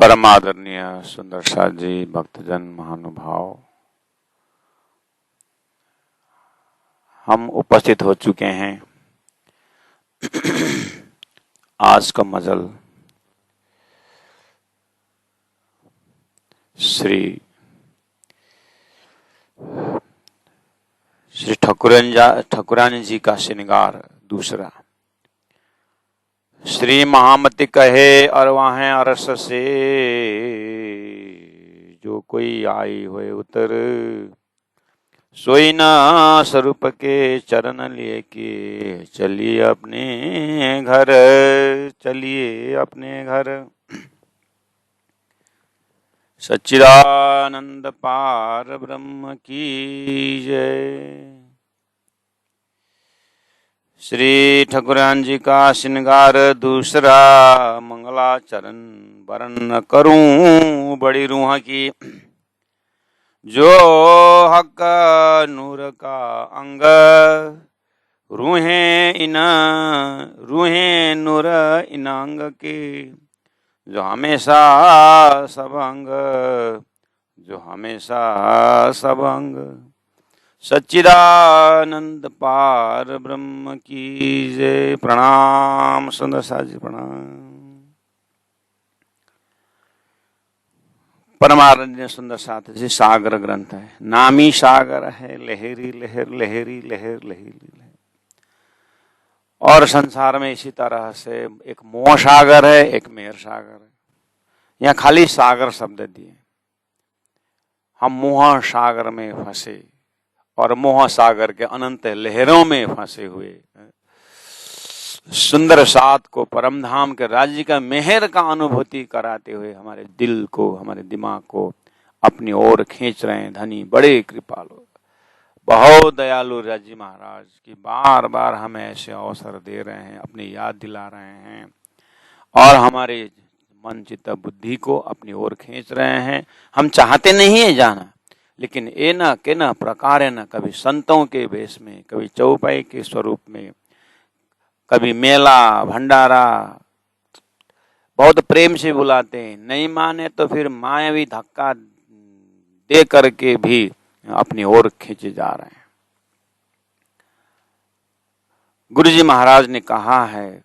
परमादरणीय सुंदर साथ जी, भक्तजन महानुभाव, हम उपस्थित हो चुके हैं। आज का मजल श्री ठाकुरानी जी का श्रृंगार दूसरा। श्री महामति कहे और वाहें अरस से, जो कोई आई हुए उतर, सोई ना स्वरूप के चरण लिए के, चलिए अपने घर, चलिए अपने घर। सच्चिदानंद पार ब्रह्म की जय। श्री ठाकुरान जी का श्रृंगार दूसरा, मंगलाचरण वरण करूं बड़ी रूह की, जो हक नूर का अंग, रूहें नूर इन अंग के, जो हमेशा सब अंग, जो हमेशा सब अंग। सच्चिदानंद पार ब्रह्म की जय। प्रणाम सुंदर साथ जी, प्रणाम। परमानंद सुंदर साथ जी सागर ग्रंथ है, नामी सागर है, लहरी लहर लहरी लहर लहरी लहर। और संसार में इसी तरह से एक मोह सागर है, एक मेहर सागर है। यहाँ खाली सागर शब्द दिए। हम मोह सागर में फंसे और मोह सागर के अनंत लहरों में फंसे हुए सुंदर साथ को, परम धाम के राज्य का मेहर का अनुभूति कराते हुए हमारे दिल को, हमारे दिमाग को अपनी ओर खींच रहे हैं। धनी बड़े कृपालु, बहुत दयालु राज्य महाराज की बार बार हमें ऐसे अवसर दे रहे हैं, अपनी याद दिला रहे हैं और हमारे मन चित्त बुद्धि को अपनी ओर खींच रहे हैं। हम चाहते नहीं है जाना, लेकिन ए न के न प्रकार न, कभी संतों के वेश में, कभी चौपाई के स्वरूप में, कभी मेला भंडारा, बहुत प्रेम से बुलाते हैं। नहीं माने तो फिर मायावी धक्का दे करके भी अपनी ओर खींचे जा रहे हैं। गुरु जी महाराज ने कहा है,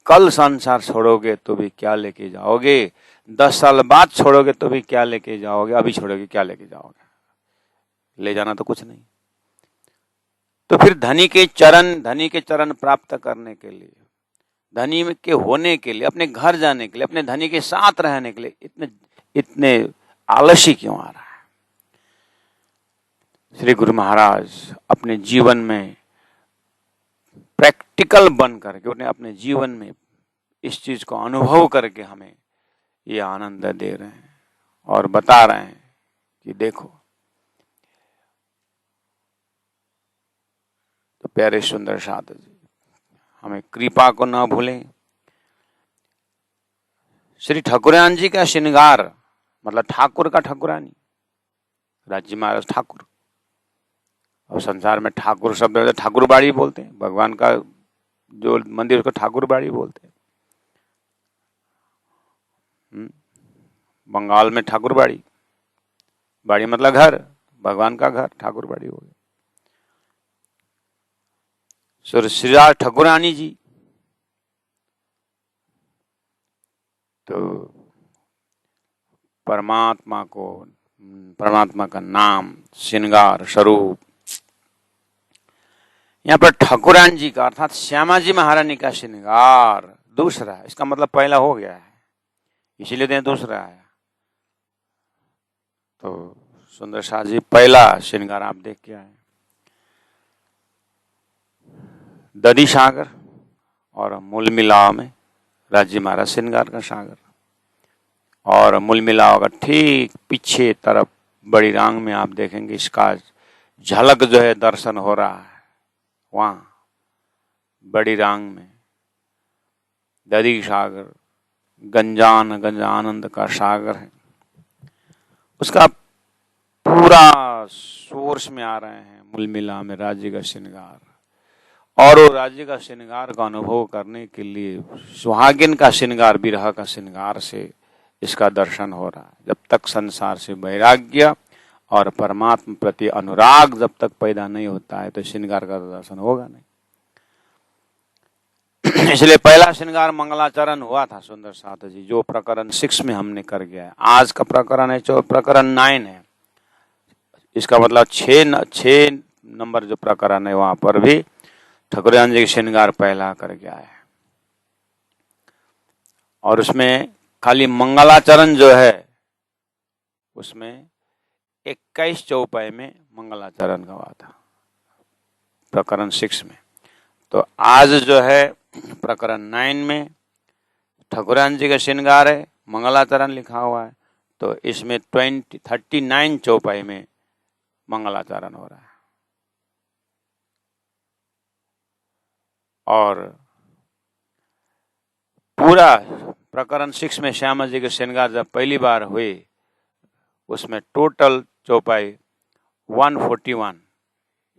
कल संसार छोड़ोगे तो भी क्या लेके जाओगे, 10 साल बाद छोड़ोगे तो भी क्या लेके जाओगे, अभी छोड़ोगे क्या लेके जाओगे, ले जाना तो कुछ नहीं। तो फिर धनी के चरण प्राप्त करने के लिए, धनी के होने के लिए, अपने घर जाने के लिए, अपने धनी के साथ रहने के लिए इतने आलसी क्यों आ रहा है। श्री गुरु महाराज अपने जीवन में प्रैक्टिकल बन करके, उन्हें अपने जीवन में इस चीज को अनुभव करके हमें ये आनंद दे रहे हैं और बता रहे हैं कि देखो। तो प्यारे सुंदर साथ जी, हमें कृपा को ना भूलें। श्री ठाकुरान जी का श्रृंगार मतलब ठाकुर का ठाकुरानी, राज्य महाराज ठाकुर। और संसार में ठाकुर शब्द ठाकुर बाड़ी बोलते हैं, भगवान का जो मंदिर उसको ठाकुर बाड़ी बोलते हैं। बंगाल में ठाकुर बाड़ी, बाड़ी मतलब घर, भगवान का घर, ठाकुर बाड़ी हो गया। श्री ठाकुरानी जी तो परमात्मा का नाम, श्रृंगार स्वरूप। यहाँ पर ठाकुरान जी का अर्थात श्यामा जी महारानी का श्रृंगार दूसरा है। इसका मतलब पहला हो गया है, इसीलिए तो दूसरा है। तो सुंदर शाह जी पहला श्रृंगार आप देख के आए, दधी सागर और मूल मिलाव में राज्य महाराज श्रृंगार का सागर। और मूल मिलाव का ठीक पीछे तरफ बड़ी रांग में आप देखेंगे इसका झलक जो है दर्शन हो रहा है। वहां बड़ी रांग में दधी सागर गंजानंद का सागर है। उसका पूरा सोर्स में आ रहे हैं मूल मिला में राज्य का श्रृंगार। और वो राज्य का श्रृंगार का अनुभव करने के लिए सुहागिन का श्रृंगार, विरह का श्रृंगार से इसका दर्शन हो रहा है। जब तक संसार से वैराग्य और परमात्मा प्रति अनुराग जब तक पैदा नहीं होता है तो श्रृंगार का दर्शन होगा नहीं। इसलिए पहला श्रृंगार मंगलाचरण हुआ था सुंदर साथ जी, जो प्रकरण 6 में हमने कर गया है। आज का प्रकरण है जो प्रकरण 9 है, इसका मतलब 6 नंबर जो प्रकरण है वहां पर भी ठाकुरान जी श्रृंगार पहला कर गया है। और उसमें खाली मंगलाचरण जो है उसमें 21 चौपाई में मंगलाचरण गवा था प्रकरण 6 में। तो आज जो है प्रकरण 9 में ठाकुरान जी का श्रृंगार है, मंगलाचरण लिखा हुआ है, तो इसमें 39 चौपाई में मंगलाचरण हो रहा है। और पूरा प्रकरण 6 में श्यामा जी के श्रृंगार जब पहली बार हुए उसमें टोटल चौपाई 141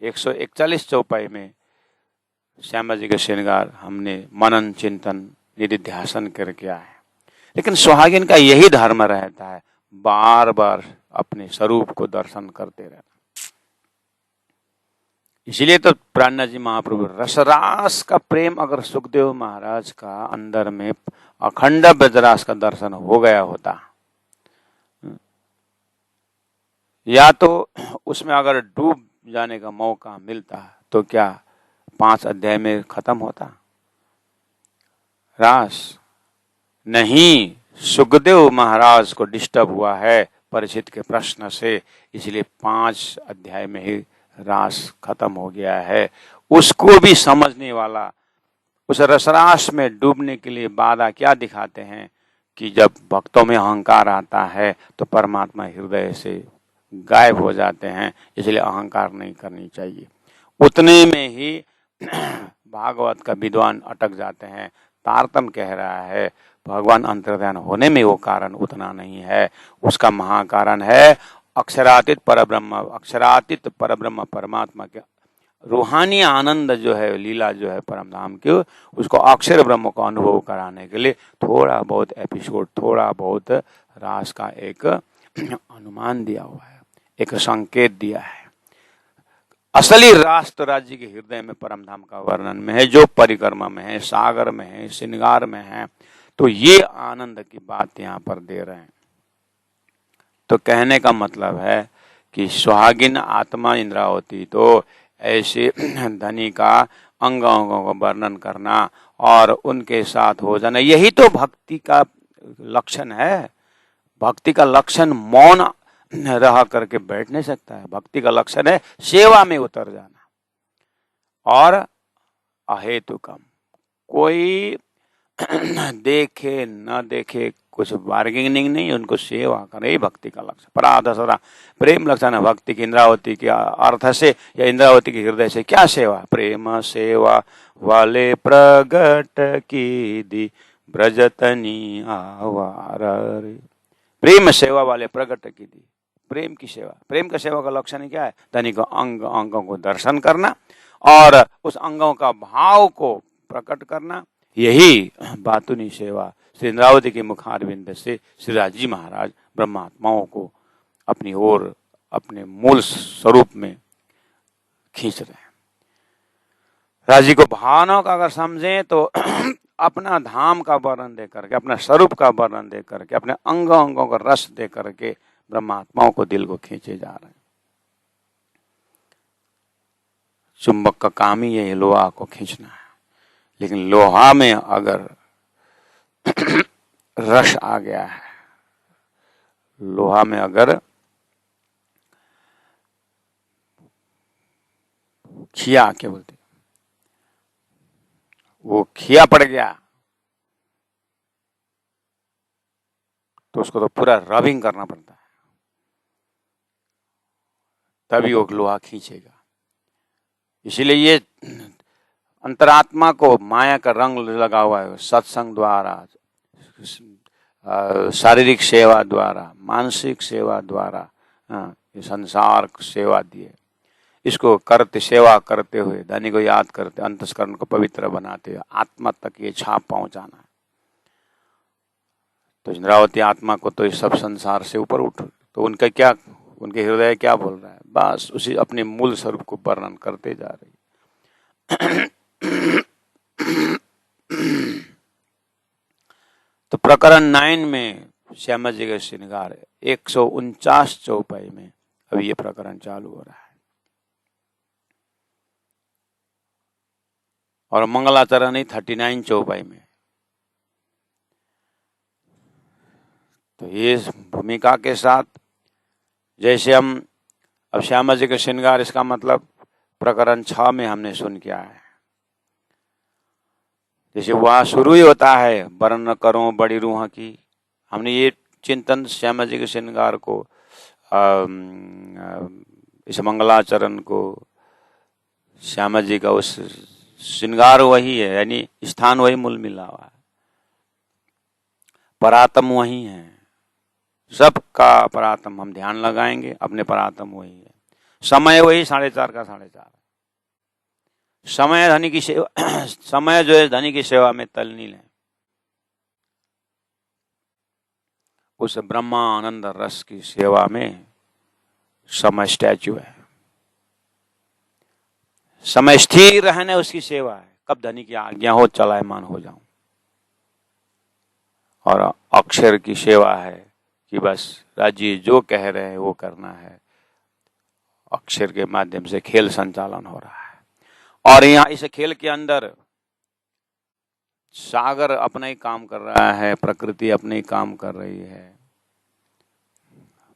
141 चौपाई में श्यामा जी के श्रृंगार हमने मनन चिंतन निधिध्यासन करके आए। लेकिन सुहागिन का यही धर्म रहता है, बार बार अपने स्वरूप को दर्शन करते रहना। इसीलिए तो प्राणनाथ जी महाप्रभु रसरास का प्रेम अगर सुखदेव महाराज का अंदर में अखंड ब्रजरास का दर्शन हो गया होता, या तो उसमें अगर डूब जाने का मौका मिलता तो क्या 5 अध्याय में खत्म होता रास? नहीं, सुखदेव महाराज को डिस्टर्ब हुआ है परीक्षित के प्रश्न से, इसलिए 5 अध्याय में ही रास खत्म हो गया है। उसको भी समझने वाला उस रसरास में डूबने के लिए बाधा क्या दिखाते हैं कि जब भक्तों में अहंकार आता है तो परमात्मा हृदय से गायब हो जाते हैं, इसलिए अहंकार नहीं करनी चाहिए। उतने में ही भागवत का विद्वान अटक जाते हैं। तारतम कह रहा है भगवान अंतर्ध्यान होने में वो कारण उतना नहीं है, उसका महाकारण है अक्षरातीत परब्रह्म परमात्मा के रूहानी आनंद जो है, लीला जो है परम धाम की, उसको अक्षर ब्रह्म को अनुभव कराने के लिए थोड़ा बहुत एपिसोड, थोड़ा बहुत रास का एक अनुमान दिया हुआ है, एक संकेत दिया है। असली रास तो राज्य के हृदय में परम धाम का वर्णन में है, जो परिक्रमा में है, सागर में है, श्रृंगार में है। तो ये आनंद की बात यहाँ पर दे रहे हैं। तो कहने का मतलब है कि सुहागिन आत्मा इंद्रावती तो ऐसे धनी का अंग अंगों का वर्णन करना और उनके साथ हो जाना, यही तो भक्ति का लक्षण है। भक्ति का लक्षण मौन रह करके बैठ नहीं सकता है। भक्ति का लक्षण है सेवा में उतर जाना। और अहेतुकम, कोई देखे न देखे कुछ बार्गेनिंग नहीं, उनको सेवा करे, यही भक्ति का लक्षण। पराधसरा प्रेम लक्षण है भक्ति की। इंद्रावती के अर्थ से या इंद्रावती के हृदय से क्या सेवा? प्रेम सेवा वाले प्रगट की दी ब्रजतनी आवार। प्रेम सेवा वाले प्रगट की दी, प्रेम की सेवा। प्रेम का सेवा का लक्षण क्या है? धनी को अंगों को दर्शन करना और उस अंगों का भाव को प्रकट करना, यही बातुनी सेवा श्री इंद्रावती के मुखारविंद से श्री राजी महाराज ब्रह्मात्माओं को अपनी ओर अपने मूल स्वरूप में खींच रहे हैं। राजी को भावनाओं का अगर समझें तो अपना धाम का वर्णन दे करके, अपना स्वरूप का वर्णन दे करके, अपने अंगों का रस दे करके ब्रह्मात्माओं को दिल को खींचे जा रहे हैं। चुंबक का काम ही है लोहा को खींचना है, लेकिन लोहा में अगर रस आ गया है, लोहा में अगर खिया क्या बोलते, वो खिया पड़ गया तो उसको तो पूरा रबिंग करना पड़ता है, तभी वो लोहा खींचेगा। इसीलिए ये अंतरात्मा को माया का रंग लगा हुआ है सत्संग द्वारा, शारीरिक सेवा द्वारा, मानसिक सेवा द्वारा, ये संसार सेवा दिए। इसको करते, सेवा करते हुए, धनी को याद करते, अंतस्करण को पवित्र बनाते हुए आत्मा तक ये छाप पहुंचाना है। तो इंद्रावती आत्मा को तो इस सब संसार से ऊपर उठ, तो उनका क्या, उनके हृदय क्या बोल रहा है, बस उसी अपने मूल स्वरूप को वर्णन करते जा रही। तो प्रकरण 9 में श्यामा जी का श्रृंगार 149 चौपाई में अभी ये प्रकरण चालू हो रहा है। और मंगलाचरण ही 39 चौपाई में। तो ये भूमिका के साथ जैसे हम अब श्यामा जी का श्रृंगार, इसका मतलब प्रकरण 6 में हमने सुन किया है। जैसे वहां शुरू ही होता है वर्ण करो बड़ी रूह की, हमने ये चिंतन श्यामा जी के श्रृंगार को इस मंगलाचरण को, श्यामा जी का उस श्रृंगार वही है, यानी स्थान वही मूल मिला हुआ है, परात्म वही है, सबका परात्म हम ध्यान लगाएंगे, अपने परात्म वही है। समय वही 4.5 का 4.5। समय धनी की सेवा समय जो है धनी की सेवा में तल्लीन है, उस ब्रह्मानंद रस की सेवा में समय स्टैच्यू है। समय स्थिर रहने उसकी सेवा है, कब धनी की आज्ञा हो चलायमान हो जाऊं। और अक्षर की सेवा है कि बस राजी जो कह रहे हैं वो करना है, अक्षर के माध्यम से खेल संचालन हो रहा है। और यहाँ इस खेल के अंदर सागर अपना ही काम कर रहा है, प्रकृति अपने ही काम कर रही है,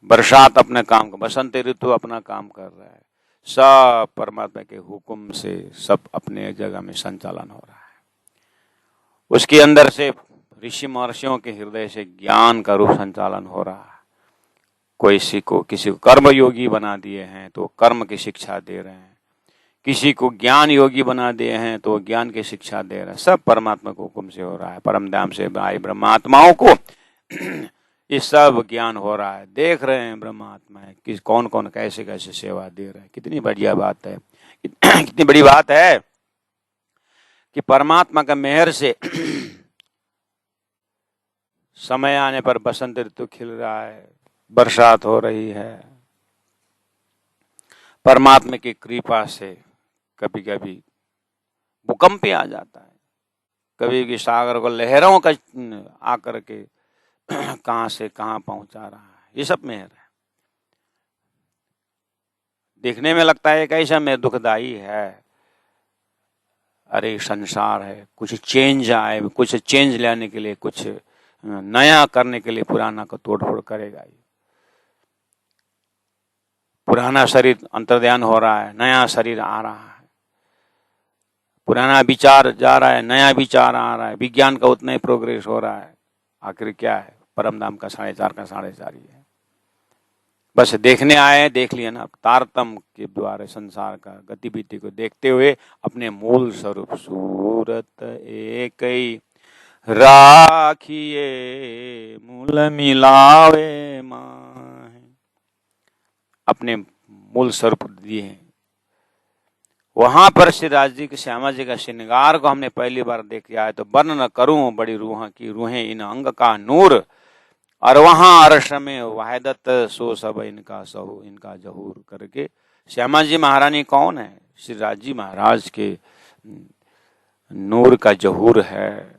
बरसात अपने काम का, बसंत ऋतु अपना काम कर रहा है, सब परमात्मा के हुक्म से सब अपने जगह में संचालन हो रहा है। उसके अंदर से ऋषि महर्षियों के हृदय से ज्ञान का रूप संचालन हो रहा है। किसी को कर्म योगी बना दिए हैं तो कर्म की शिक्षा दे रहे हैं, किसी को ज्ञान योगी बना दिए हैं तो ज्ञान की शिक्षा दे रहे हैं। सब परमात्मा के हुक्म से हो रहा है। परम धाम से आई ब्रह्मात्माओं को ये सब ज्ञान हो रहा है, देख रहे हैं ब्रह्मात्माएं कि कौन कौन कैसे कैसे सेवा दे रहे हैं। कितनी बढ़िया बात है, कितनी बड़ी बात है कि परमात्मा का मेहर से समय आने पर बसंत ऋतु खिल रहा है, बरसात हो रही है। परमात्मा की कृपा से कभी कभी भूकंप आ जाता है, कभी भी सागर को लहरों का आकर के कहां से कहां पहुंचा रहा है। ये सब मेहर है। देखने में लगता है कैसा मेहर दुखदाई है, अरे संसार है, कुछ चेंज आए, कुछ चेंज लाने के लिए, कुछ नया करने के लिए पुराना को तोड़फोड़ करेगा। पुराना शरीर अंतर्ध्यान हो रहा है, नया शरीर आ रहा है, पुराना विचार जा रहा है, नया विचार आ रहा है, विज्ञान का उतना ही प्रोग्रेस हो रहा है। आखिर क्या है, परम धाम का 4.5 का 4.5 ही है। बस देखने आए, देख लिया ना। तारतम्य के द्वारा संसार का गतिविधि को देखते हुए अपने मूल स्वरूप सूरत एक ही राखिए मूल मिलावे माहे, अपने मूल स्वरूप दिए हैं। वहां पर श्री राज जी के श्यामा जी का श्रृंगार को हमने पहली बार देख लिया है। तो वर्ण न करूं बड़ी रूह की, रूहें इन अंग का नूर, और वहां अर्श में वाहिदत सो सब इनका सहू इनका जहूर करके। श्यामा जी महारानी कौन है? श्री राज जी महाराज के नूर का जहूर है।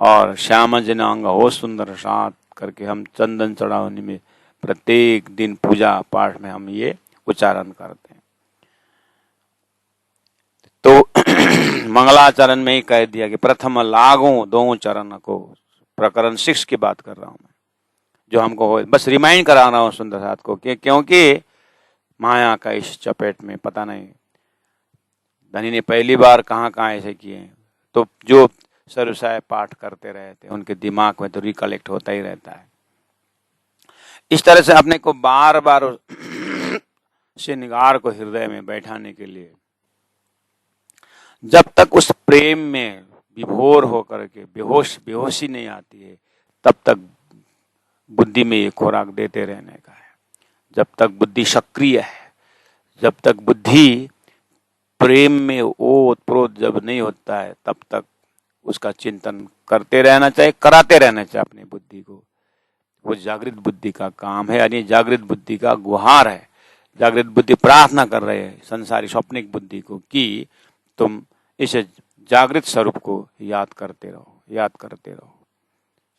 और श्यामा जी ने अंग हो सुंदर सात करके हम चंदन चढ़ावनी में प्रत्येक दिन पूजा पाठ में हम ये उच्चारण करते हैं। तो मंगलाचरण में ही कह दिया कि प्रथम लागू दो चरण को। प्रकरण 6 की बात कर रहा हूं मैं, जो हमको हो, बस रिमाइंड करा रहा हूं सुंदर साथ को कि क्योंकि माया का इस चपेट में पता नहीं धनी ने पहली बार कहाँ ऐसे किए। तो जो सर्वसाय पाठ करते रहते उनके दिमाग में तो रिकलेक्ट होता ही रहता है। इस तरह से अपने को बार बार श्रृंगार को हृदय में बैठाने के लिए जब तक उस प्रेम में विभोर होकर के बेहोशी नहीं आती है, तब तक बुद्धि में ये खुराक देते रहने का है। जब तक बुद्धि सक्रिय है, जब तक बुद्धि प्रेम में ओतप्रोत जब नहीं होता है, तब तक उसका चिंतन करते रहना चाहिए, कराते रहना चाहिए अपनी बुद्धि को। वो जागृत बुद्धि का काम है, यानी जागृत बुद्धि का गुहार है। जागृत बुद्धि प्रार्थना कर रहे हैं संसारी स्वप्निक बुद्धि को कि तुम इस जागृत स्वरूप को याद करते रहो, याद करते रहो।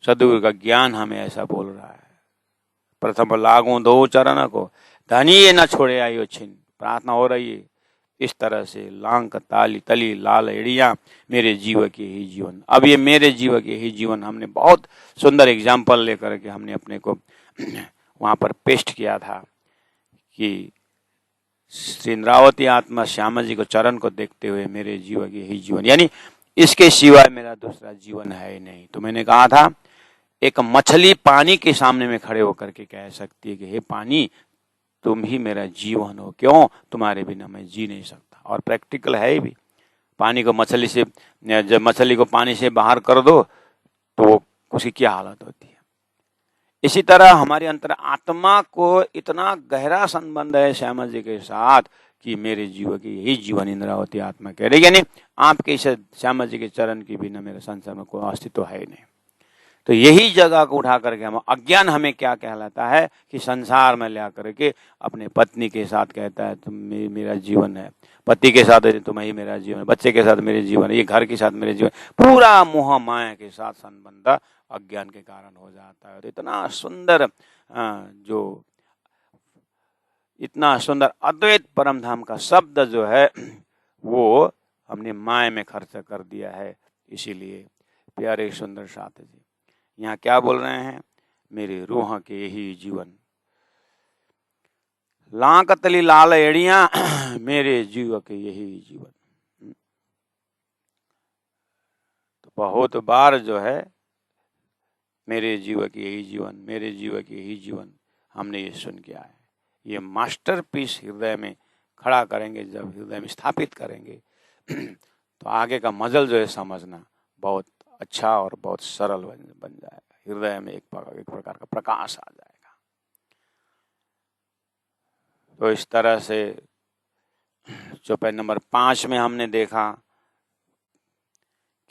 सदगुरु का ज्ञान हमें ऐसा बोल रहा है। प्रथम लागू दो चरण को, धनी न छोड़े आयो छिन। प्रार्थना हो रही है इस तरह से, लांक ताली तली लाल एड़िया, मेरे जीव के ही जीवन। अब ये मेरे जीव के ही जीवन हमने बहुत सुंदर एग्जाम्पल लेकर के हमने अपने को वहां पर पेस्ट किया था कि श्री इंद्रावती आत्मा श्यामा जी को चरण को देखते हुए मेरे जीव के ही जीवन, यानी इसके सिवाय मेरा दूसरा जीवन है ही नहीं। तो मैंने कहा था एक मछली पानी के सामने में खड़े होकर के कह सकती है कि हे पानी, तुम ही मेरा जीवन हो, क्यों, तुम्हारे बिना मैं जी नहीं सकता। और प्रैक्टिकल है ही भी। पानी को मछली से, जब मछली को पानी से बाहर कर दो तो उसकी क्या हालत होती है। इसी तरह हमारी अंतर आत्मा को इतना गहरा संबंध है श्यामा जी के साथ कि मेरे जीव की यही जीवन इंद्रावती आत्मा कह रही, यानी आपके इस श्यामा जी के चरण के बिना मेरे संसार में कोई अस्तित्व है ही नहीं। तो यही जगह को उठा करके हम, अज्ञान हमें क्या कहलाता है कि संसार में ला करके अपने पत्नी के साथ कहता है तुम मेरा जीवन है, पति के साथ तुम ही मेरा जीवन है, बच्चे के साथ मेरे जीवन है, ये घर के साथ मेरे जीवन, पूरा मोह माया के साथ संबंध अज्ञान के कारण हो जाता है। तो इतना सुंदर इतना सुंदर अद्वैत परम धाम का शब्द जो है वो हमने माया में खर्च कर दिया है। इसीलिए प्यारे सुंदर साथ जी यहाँ क्या बोल रहे हैं, मेरे रूह के यही जीवन, लांकतली लाल एड़िया, मेरे जीव के यही जीवन। तो बहुत बार जो है मेरे जीव के यही जीवन, मेरे जीव के यही जीवन हमने ये सुन के आए। ये मास्टरपीस हृदय में खड़ा करेंगे, जब हृदय में स्थापित करेंगे तो आगे का मजल जो है समझना बहुत अच्छा और बहुत सरल बन जाएगा। हृदय में एक प्रकार का प्रकाश आ जाएगा। तो इस तरह से चौपाई नंबर 5 में हमने देखा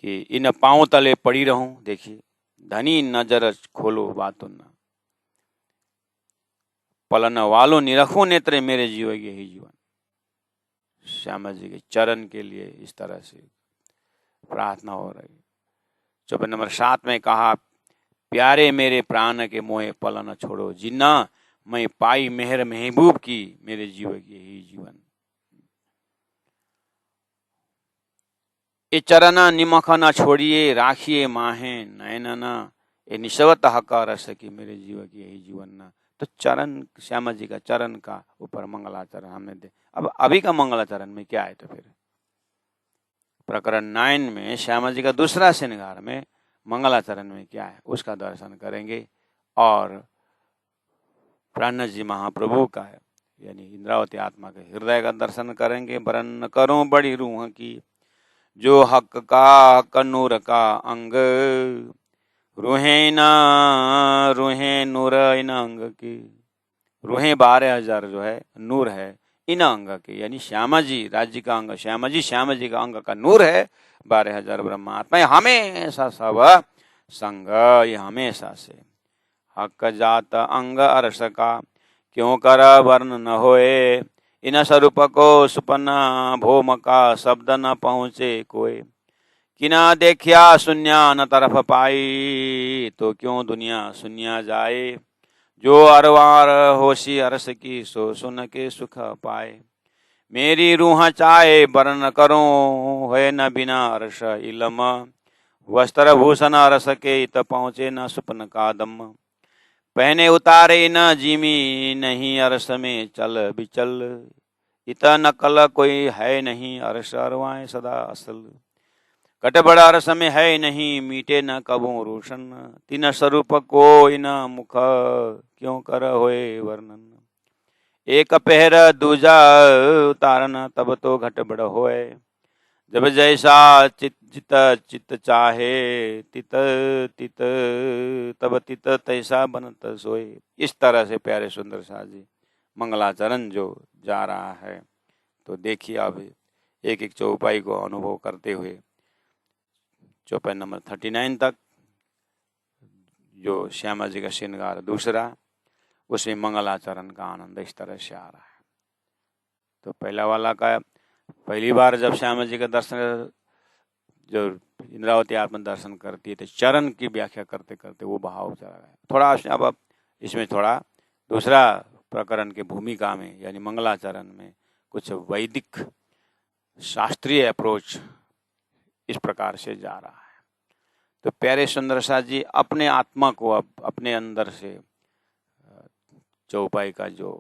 कि इन पांव तले पड़ी रहूं, देखिए, धनी नजर खोलो बातों न, पलन वालो निरखो नेत्र, मेरे जीव के ही जीवन। श्यामा जी के चरण के लिए इस तरह से प्रार्थना हो रही। चौपाई नंबर 7 में कहा, प्यारे मेरे प्राण के मोहे पल न छोड़ो, जिन्ना मैं पाई मेहर महबूब की, मेरे जीव की यही जीवन। ये चरण निमख न छोड़िए, राखिए माहे नयनना, ये निशवत हकार रस की, मेरे जीव की यही जीवन ना। तो चरण, श्यामा जी का चरण का ऊपर मंगलाचरण हमने दे। अब अभी का मंगलाचरण में क्या है, तो फिर प्रकरण 9 में श्यामा जी का दूसरा श्रृंगार में मंगलाचरण में क्या है उसका दर्शन करेंगे। और प्राण जी महाप्रभु का है, यानी इंद्रावती आत्मा के हृदय का दर्शन करेंगे। वरन करूं बड़ी रूह की, जो हक का हक नूर का अंग, रूहे नूर इन अंग की। रूहे 12,000 जो है नूर है इन अंग के, यानी श्यामा जी राज्य का अंग, श्यामा जी का अंग का नूर है। 12,000 ब्रह्मात्मा हमेशा सब संग, ये हमेशा से। हक जात अंग अरस का, क्यों कर वर्ण न होए, इन स्वरूप को सुपन भोम का, शब्द न पहुँचे कोई। किना देखिया शून्य न तरफ पाई, तो क्यों दुनिया शून्य जाए। जो अरवार होशी अरस की, सो सुन के सुख पाए। मेरी रूह चाहे वर्ण करूं, है न बिना अरस इलम, वस्त्र भूषण अरस के, इत पहुँचे न सुपन का दम। पहने उतारे न जीमी, नहीं अरस में चल बिचल, इत नकल कोई है नहीं, अरस अरवाएं सदा असल। कट बड़ा अरस में है नहीं, मीटे न कबू रोशन, तीन स्वरूप को इन मुख, क्यों कर होए वर्णन। एक पहर दूजा उतारन, तब तो घट बड़ होए, जब जैसा चित चाहे, तित तित तब तित तैसा बनत सोए। इस तरह से प्यारे सुंदर साथ जी मंगलाचरण जो जा रहा है। तो देखिए अब एक एक चौपाई को अनुभव करते हुए चौपाई नंबर 39 तक जो श्यामा जी का श्रृंगार दूसरा, उसमें मंगलाचरण का आनंद इस तरह से आ रहा है। तो पहला वाला का पहली बार जब श्यामा जी का दर्शन, जो इंद्रावती आत्मा दर्शन करती है, तो चरण की व्याख्या करते करते वो भाव चला गया। थोड़ा अब इसमें थोड़ा दूसरा प्रकरण के भूमिका में, यानी मंगलाचरण में कुछ वैदिक शास्त्रीय अप्रोच इस प्रकार से जा रहा है। तो प्यारे सुंदर साथ जी अपने आत्मा को अब अपने अंदर से चौपाई का जो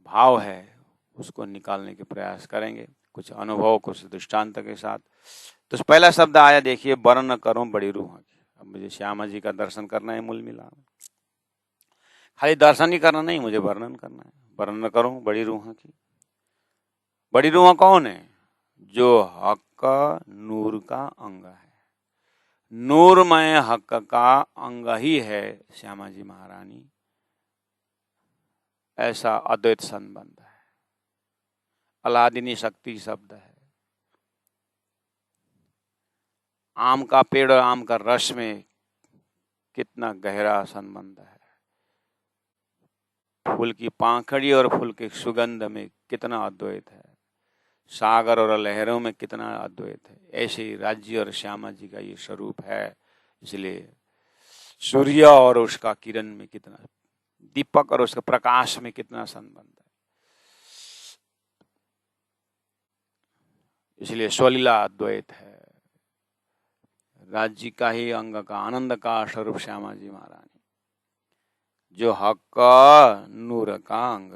भाव है उसको निकालने के प्रयास करेंगे, कुछ अनुभव, कुछ दृष्टांत के साथ। तो पहला शब्द आया, देखिए, वर्ण करूं बड़ी रूह की। अब मुझे श्यामा जी का दर्शन करना है, मूल मिला खाली दर्शन ही करना नहीं, मुझे वर्णन करना है। वर्ण करूं बड़ी रूह की। बड़ी रूह कौन है? जो हक का नूर का अंग है, नूरमय हक का अंग ही है श्यामा जी महारानी। ऐसा अद्वैत संबंध है, अलादिनी शक्ति शब्द है। आम का पेड़ और आम का रस में कितना गहरा संबंध है, फूल की पाखड़ी और फूल की सुगंध में कितना अद्वैत है, सागर और लहरों में कितना अद्वैत है। ऐसे ही राज्य और श्यामा जी का ये स्वरूप है। इसलिए सूर्य और उसका किरण में कितना, दीपक और उसका प्रकाश में कितना संबंध है। इसलिए स्वलीला अद्वैत है। राज्य का ही अंग का आनंद का स्वरूप श्यामा जी महारानी, जो हक का नूर का अंग।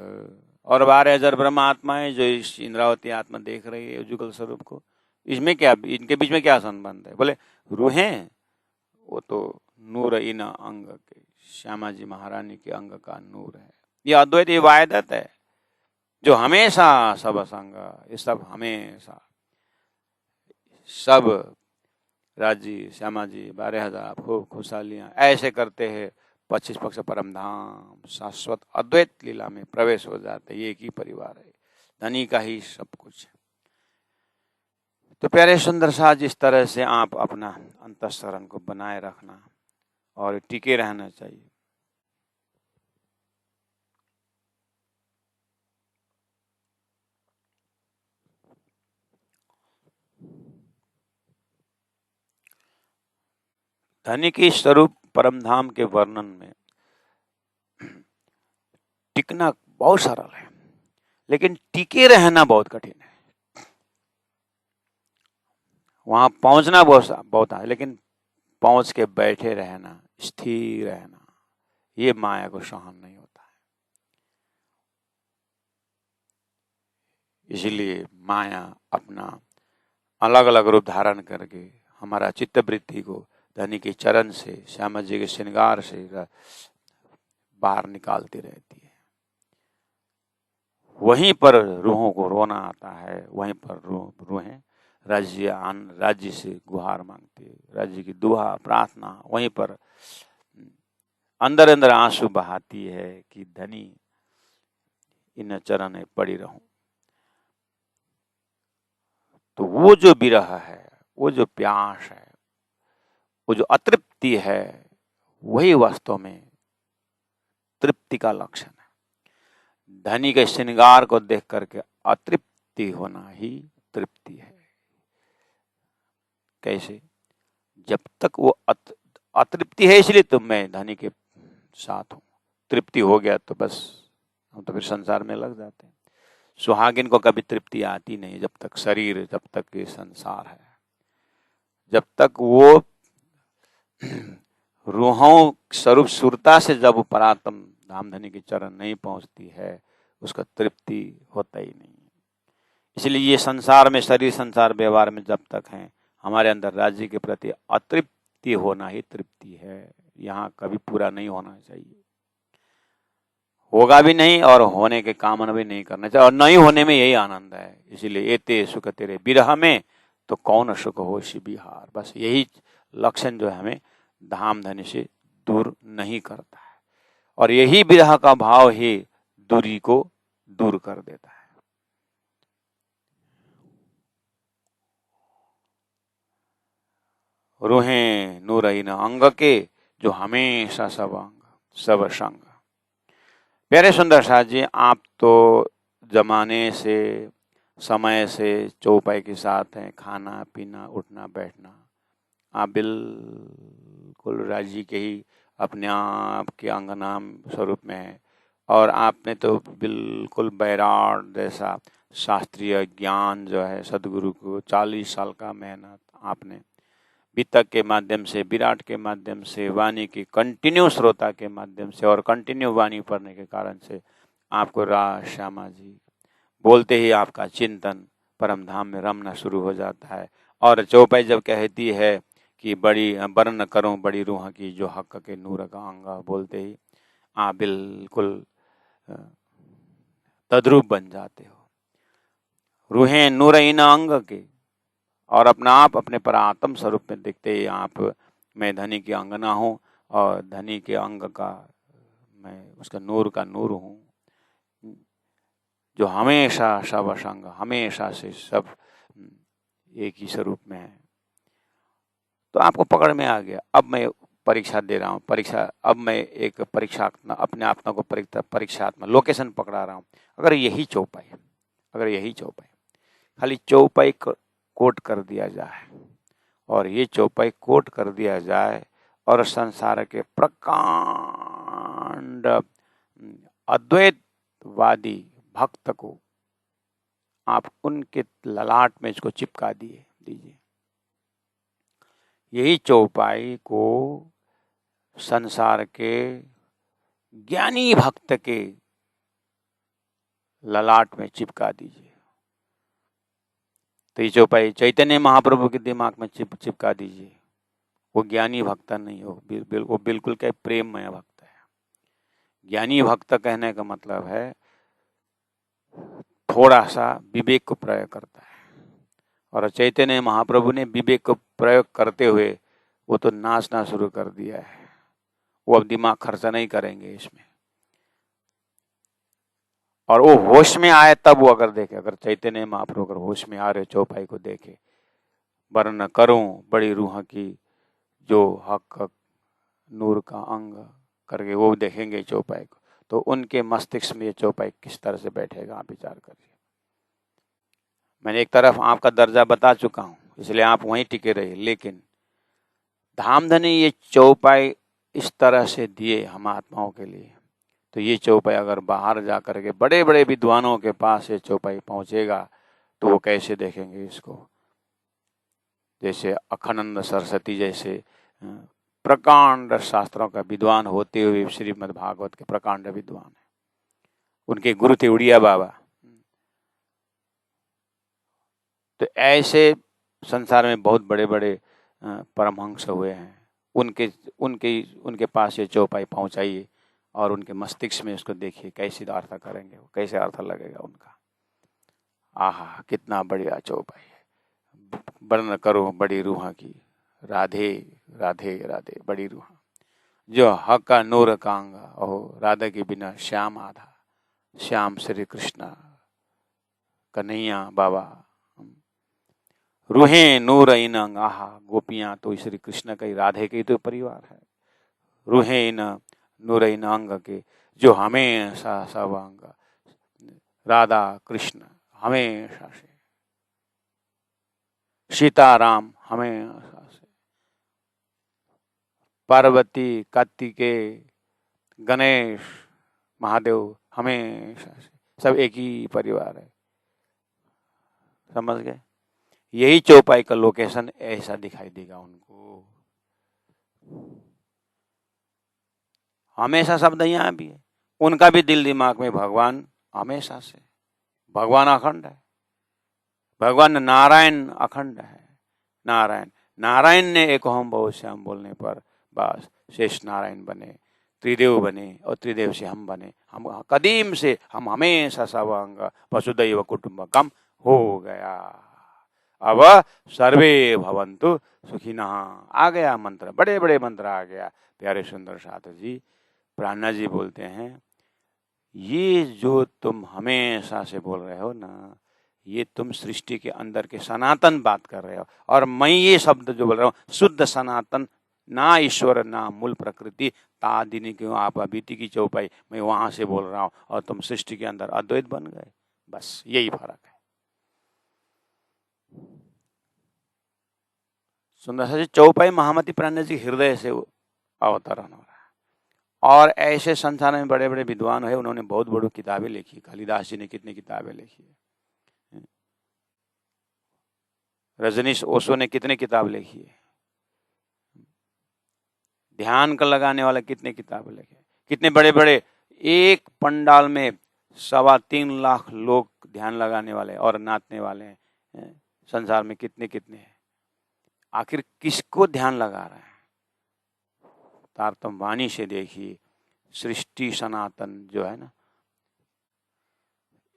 और 12,000 ब्रह्म आत्माएं जो इस इंद्रावती आत्मा देख रही है जुगल स्वरूप को, इसमें क्या, इनके बीच में क्या संबंध है? बोले रूहें, वो तो नूर इन अंग के, श्यामा जी महारानी के अंग का नूर है। ये अद्वैत, ये वायदत है जो हमेशा सब संग, ये सब हमेशा सब राज्य श्यामा जी 12,000 खूब खुशहालियां ऐसे करते हैं, 25 पक्ष परम धाम शाश्वत अद्वैत लीला में प्रवेश हो जाते। ये एक ही परिवार है, धनी का ही सब कुछ। तो प्यारे सुंदर साज, इस तरह से आप अपना अंतःकरण को बनाए रखना और टिके रहना चाहिए। धनी की स्वरूप परमधाम के वर्णन में टिकना बहुत सरल है, लेकिन टिके रहना बहुत कठिन है। वहां पहुंचना बहुत है, लेकिन पहुंच के बैठे रहना, स्थिर रहना, ये माया को सहन नहीं होता है। इसलिए माया अपना अलग अलग रूप धारण करके हमारा चित्तवृत्ति को धनी के चरण से, श्यामा जी के श्रृंगार से बाहर निकालती रहती है। वहीं पर रूहों को रोना आता है, वहीं पर रूहें राज्य से गुहार मांगती है, राज्य की दुआ प्रार्थना वहीं पर अंदर अंदर आंसू बहाती है कि धनी इन चरण में पड़ी रहूं। तो वो जो विरह है, वो जो प्यास है, वो जो अतृप्ति है, वही वास्तव में तृप्ति का लक्षण है। धनी के श्रृंगार को देख करके अतृप्ति होना ही तृप्ति है। कैसे? जब तक वो अतृप्ति है, इसलिए तो मैं धनी के साथ हूं। तृप्ति हो गया तो बस हम तो फिर संसार में लग जाते हैं। सुहागिन को कभी तृप्ति आती नहीं जब तक शरीर, जब तक ये संसार है। जब तक वो रूहों स्वरूप सुरता से जब परात्म धामधनी के चरण नहीं पहुंचती है, उसका तृप्ति होता ही नहीं। इसलिए ये संसार में, शरीर संसार व्यवहार में जब तक है, हमारे अंदर राज्य के प्रति अतृप्ति होना ही तृप्ति है। यहाँ कभी पूरा नहीं होना चाहिए, होगा भी नहीं और होने के कामना भी नहीं करना चाहिए। और नहीं होने में यही आनंद है। इसीलिए एते सुख तेरे विरह में, तो कौन सुख हो शि बिहार। बस यही लक्षण जो है हमें धामधनी से दूर नहीं करता है, और यही विरह का भाव ही दूरी को दूर कर देता है। रूहें नूरहीन अंग के जो हमेशा सब अंग सब संग। प्यारे सुंदर साथ जी, आप तो जमाने से समय से चौपाई के साथ हैं, खाना पीना उठना बैठना आप बिल्कुल राजी के ही अपने आप के अंगनाम स्वरूप में है। और आपने तो बिल्कुल बैराट जैसा शास्त्रीय ज्ञान जो है सदगुरु को 40 साल का मेहनत आपने वितक के माध्यम से, विराट के माध्यम से, वाणी की कंटिन्यू श्रोता के माध्यम से और कंटिन्यू वाणी पढ़ने के कारण से आपको श्यामा जी बोलते ही आपका चिंतन परम धाम में रमना शुरू हो जाता है। और चौपाई जब कहती है कि बड़ी वर्ण करूं बड़ी रूह की जो हक के नूर का अंग, बोलते ही आप बिल्कुल तद्रूप बन जाते हो। रूहें नूरहीन अंग के और अपना आप अपने परात्म स्वरूप में दिखते ही आप, मैं धनी की अंगना हूँ और धनी के अंग का मैं उसका नूर का नूर हूँ जो हमेशा सब असंग हमेशा से सब एक ही स्वरूप में है। तो आपको पकड़ में आ गया। अब मैं परीक्षा दे रहा हूँ, अब मैं एक परीक्षात्मक अपने आत्मा को परीक्षात्मक लोकेशन पकड़ा रहा हूँ। अगर यही चौपाई खाली चौपाई कोट कर दिया जाए और ये चौपाई कोट कर दिया जाए और संसार के प्रकांड अद्वैतवादी भक्त को आप उनके ललाट में इसको चिपका दीजिए। यही चौपाई को संसार के ज्ञानी भक्त के ललाट में चिपका दीजिए। तो ये चौपाई चैतन्य महाप्रभु के दिमाग में चिपका दीजिए। वो ज्ञानी भक्त नहीं हो, वो बिल्कुल क्या प्रेममय भक्त है। ज्ञानी भक्त कहने का मतलब है थोड़ा सा विवेक को प्रयोग करता है, और चैतन्य महाप्रभु ने विवेक को प्रयोग करते हुए वो तो नाचना शुरू कर दिया है। वो अब दिमाग खर्चा नहीं करेंगे इसमें, और वो होश में आए तब वो अगर देखे, अगर चैतन्य महाप्रभु अगर होश में आ रहे चौपाई को देखे, वर्ण करूं बड़ी रूह की जो हक नूर का अंग करके वो देखेंगे चौपाई को, तो उनके मस्तिष्क में ये चौपाई किस तरह से बैठेगा आप विचार करिए। मैंने एक तरफ आपका दर्जा बता चुका हूं, इसलिए आप वहीं टिके रहिए। लेकिन धामधनी ये चौपाई इस तरह से दिए हम आत्माओं के लिए, तो ये चौपाई अगर बाहर जा करके बड़े बड़े विद्वानों के पास ये चौपाई पहुंचेगा तो वो कैसे देखेंगे इसको। जैसे अखंडानंद सरस्वती जैसे प्रकांड शास्त्रों का विद्वान होते हुए श्रीमद् भागवत के प्रकांड विद्वान है, उनके गुरु थे उड़िया बाबा। तो ऐसे संसार में बहुत बड़े बड़े परमहंस हुए हैं, उनके पास ये चौपाई पहुंचाइए और उनके मस्तिष्क में इसको देखिए कैसे अर्थ करेंगे, वो कैसे अर्थ लगेगा उनका। आहा कितना बढ़िया चौपाई है। वर्ण करो बड़ी रूह की, राधे राधे राधे बड़ी रूह जो हक का नूर कांग, ओहो राधा के बिना श्याम आधा, श्याम श्री कृष्ण कन्हैया बाबा। रूहें नूर इन अंग, आहा गोपियां तो श्री कृष्ण का ही, राधे के तो परिवार है। रूहें इन नूर इन अंग के जो हमेशा सब अंग, राधा कृष्ण हमेशा से, सीताराम हमेशा से, पार्वती कार्तिकेय गणेश महादेव हमेशा से, सब एक ही परिवार है। समझ गए। यही चौपाई का लोकेशन ऐसा दिखाई देगा उनको। हमेशा शब्द यहाँ भी है, उनका भी दिल दिमाग में भगवान हमेशा से, भगवान अखंड है, भगवान नारायण अखंड है। नारायण ने एक ओम बहु श्याम बोलने पर बस शेष नारायण बने, त्रिदेव बने, और त्रिदेव से हम बने। हम कदीम से हम हमेशा सवांग वसुदैव कुटुंबकम हो गया। अब सर्वे भवन्तु सुखिनः आ गया मंत्र, बड़े बड़े मंत्र आ गया। प्यारे सुंदर साथ जी, प्राणा जी बोलते हैं ये जो तुम हमेशा से बोल रहे हो ना, ये तुम सृष्टि के अंदर के सनातन बात कर रहे हो, और मैं ये शब्द जो बोल रहा हूँ शुद्ध सनातन, ना ईश्वर ना मूल प्रकृति, तादिनी क्यों आप बीती की चौपाई, मैं वहां से बोल रहा हूँ और तुम सृष्टि के अंदर अद्वैत बन गए। बस यही फर्क है। सुंदर सा जी चौपाई महामती प्राण जी हृदय से अवतरण हो रहा है। और ऐसे संसार में बड़े बड़े विद्वान है, उन्होंने बहुत बड़ी किताबें लिखी। कालिदास जी ने कितनी किताबें लिखी है, रजनीश ओशो ने कितने किताब लिखी है, ध्यान का लगाने वाला कितने किताबें लिखे, कितने बड़े बड़े एक पंडाल में 3.25 लाख लोग ध्यान लगाने वाले और नाचने वाले हैं। संसार में कितने कितने हैं। आखिर किसको ध्यान लगा रहा है? तारतम वाणी से देखिए, सृष्टि सनातन जो है ना,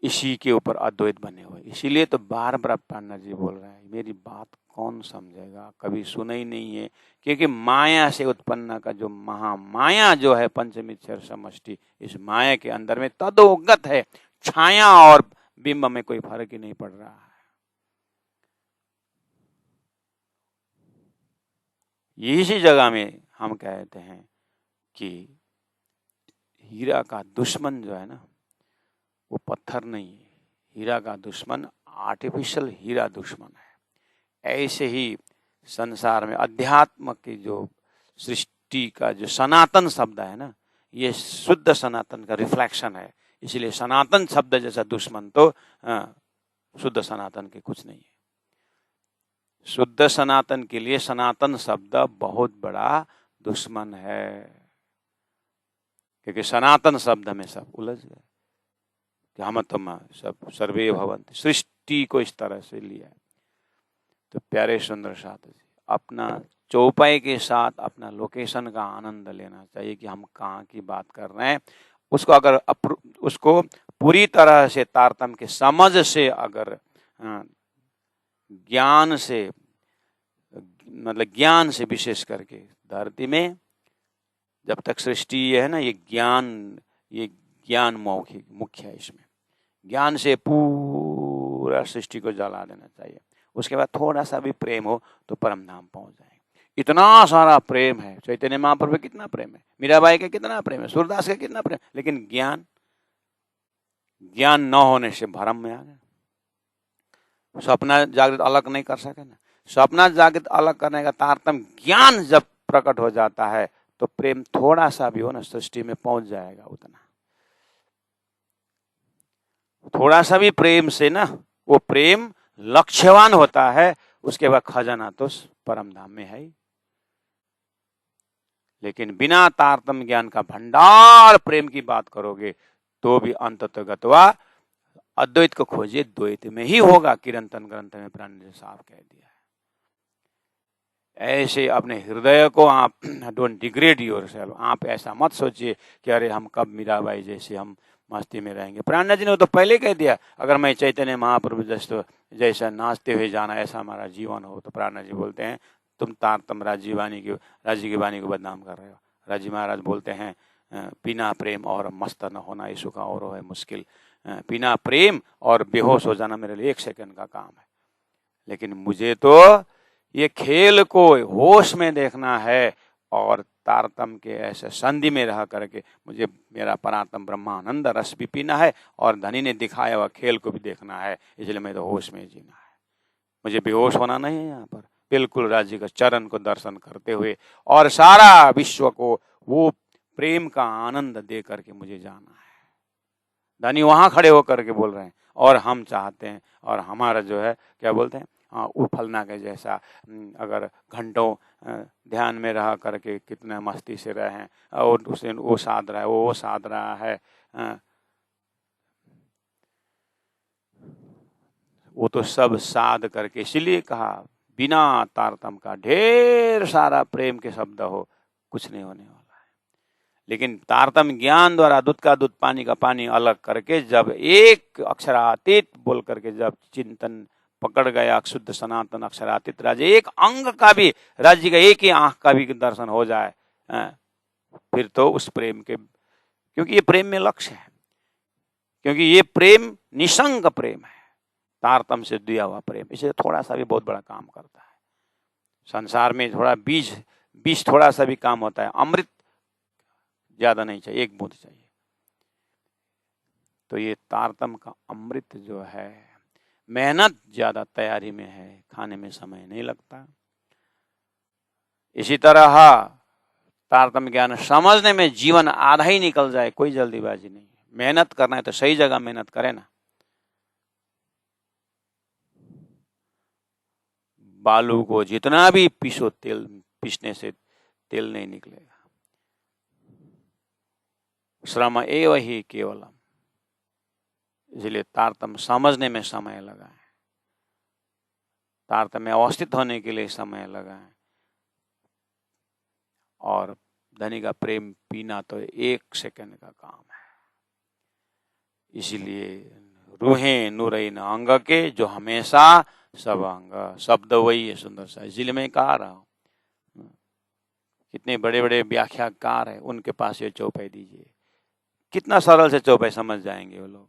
इसी के ऊपर अद्वैत बने हुए। इसीलिए तो बार बार पांडा जी बोल रहे हैं, मेरी बात कौन समझेगा, कभी सुना ही नहीं है। क्योंकि माया से उत्पन्न का जो महामाया जो है पंचमिक्षर समष्टि, इस माया के अंदर में तदोगत है। छाया और बिंब में कोई फर्क ही नहीं पड़ रहा है। इसी जगह में हम कहते हैं कि हीरा का दुश्मन जो है ना, वो पत्थर नहीं है, हीरा का दुश्मन आर्टिफिशियल हीरा दुश्मन है। ऐसे ही संसार में अध्यात्म की जो सृष्टि का जो सनातन शब्द है ना, ये शुद्ध सनातन का रिफ्लेक्शन है। इसलिए सनातन शब्द जैसा दुश्मन तो शुद्ध सनातन के कुछ नहीं है। शुद्ध सनातन के लिए सनातन शब्द बहुत बड़ा दुश्मन है, क्योंकि सनातन शब्द में सब उलझ गए कि हम तुम सब सर्वे भवन्ति, सृष्टि को इस तरह से लिया है। तो प्यारे सुंदर साथ जी, अपना चौपाई के साथ अपना लोकेशन का आनंद लेना चाहिए कि हम कहाँ की बात कर रहे हैं। उसको अगर उसको पूरी तरह से तारतम्य के समझ से अगर ज्ञान से, मतलब ज्ञान से विशेष करके धरती में जब तक सृष्टि है ना, ये ज्ञान मौखिक मुख्य है। इसमें ज्ञान से पूरा सृष्टि को जला देना चाहिए। उसके बाद थोड़ा सा भी प्रेम हो तो परम धाम पहुंच जाएंगे। इतना सारा प्रेम है, चैतन्य महाप्रभु का कितना प्रेम है, मीराबाई का कितना प्रेम है, सूरदास का कितना प्रेम, लेकिन ज्ञान न होने से भरम में आ गए। सपना जागृत अलग नहीं कर सके ना। सपना जागृत अलग करने का तारतम्य ज्ञान जब प्रकट हो जाता है तो प्रेम थोड़ा सा भी हो ना, सृष्टि में पहुंच जाएगा। उतना थोड़ा सा भी प्रेम से ना, वो प्रेम लक्ष्यवान होता है। उसके बाद खजाना तो परम धाम में है ही। लेकिन बिना तारतम्य ज्ञान का भंडार प्रेम की बात करोगे तो भी अंततः गत्वा अद्वैत को खोजिए, द्वैत में ही होगा। किरंतन ग्रंथ में प्राण ने साफ कह दिया है। ऐसे अपने हृदय को आप डोंट डिग्रेड योरसेल्फ। आप ऐसा मत सोचिए कि अरे हम कब मीराबाई जैसे हम मस्ती में रहेंगे। प्राण जी ने तो पहले कह दिया, अगर मैं चैतन्य महाप्रभु जैसा नाचते हुए जाना ऐसा हमारा जीवन हो। तो प्राण जी बोलते हैं तुम तारतम राजीव की वाणी को बदनाम कर रहे हो। राजी महाराज बोलते हैं बिना प्रेम और मस्त न होना ये सुख और है मुश्किल। बिना प्रेम और बेहोश हो जाना मेरे लिए 1 सेकंड का काम है। लेकिन मुझे तो ये खेल को होश में देखना है और तारतम के ऐसे संधि में रह करके मुझे मेरा परात्म ब्रह्मानंद रस भी पीना है और धनी ने दिखाया हुआ खेल को भी देखना है। इसलिए मैं तो होश में जीना है, मुझे बेहोश होना नहीं है। यहाँ पर बिल्कुल राज्य का चरण को दर्शन करते हुए और सारा विश्व को वो प्रेम का आनंद दे करके मुझे जाना है। धनी वहां खड़े होकर के बोल रहे हैं और हम चाहते हैं, और हमारा जो है क्या बोलते हैं, उफलना के जैसा अगर घंटों ध्यान में रह करके कितने मस्ती से रहे हैं और उसे वो साध रहा है, वो साध रहा है, वो तो सब साध करके। इसलिए कहा बिना तारतम का ढेर सारा प्रेम के शब्द हो कुछ नहीं होने वाला है। लेकिन तारतम ज्ञान द्वारा दूध का दूध पानी का पानी अलग करके जब एक अक्षरातीत बोल करके जब चिंतन पकड़ गया, शुद्ध सनातन अक्षरातीत राज्य, एक अंग का भी राज्य का एक ही आंख का भी दर्शन हो जाए, फिर तो उस प्रेम के, क्योंकि ये प्रेम में लक्ष्य है, क्योंकि ये प्रेम निसंग प्रेम है। तारतम से दिया हुआ प्रेम, इसे थोड़ा सा भी बहुत बड़ा काम करता है। संसार में थोड़ा बीज थोड़ा सा भी काम होता है, अमृत ज्यादा नहीं चाहिए, एक बूंद चाहिए। तो ये तारतम का अमृत जो है, मेहनत ज्यादा तैयारी में है, खाने में समय नहीं लगता। इसी तरह तारतम ज्ञान समझने में जीवन आधा ही निकल जाए, कोई जल्दीबाजी नहीं है। मेहनत करना है तो सही जगह मेहनत करे ना। बालू को जितना भी पीसो, तेल पीसने से तेल नहीं निकलेगा। श्रम एव ही केवलम, इसलिए तारतम समझने में समय लगा है, तारतम में अवस्थित होने के लिए समय लगा है। और धनी का प्रेम पीना तो 1 सेकंड का काम है। इसीलिए रूहें नूरैन अंग के, जो हमेशा सब अंग, शब्द वही है सुंदर सा। इसीलिए मैं कह रहा हूँ, कितने बड़े बड़े व्याख्याकार है, उनके पास ये चौपाई दीजिए, कितना सरल से चौपाई समझ जाएंगे वो लोग।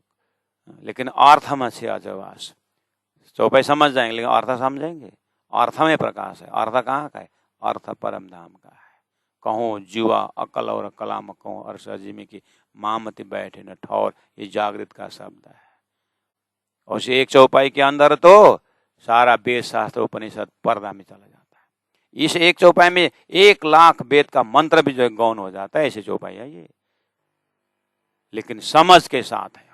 लेकिन अर्थ में अच्छे अजवास, चौपाई समझ जाएंगे लेकिन अर्थ समझेंगे? अर्थ में प्रकाश है। अर्थ कहाँ का है? अर्थ परम धाम का है। कहो जुआ अकल और कलाम कहो अर्ष अजीमी की मामति बैठे न ठौर, ये जागृत का शब्द है। और उस एक चौपाई के अंदर तो सारा वेद शास्त्र उपनिषद पर्दा में चला जाता है। इस एक चौपाई में 1 लाख वेद का मंत्र भी जो गौन हो जाता है, ऐसे चौपाई है ये, लेकिन समझ के साथ है।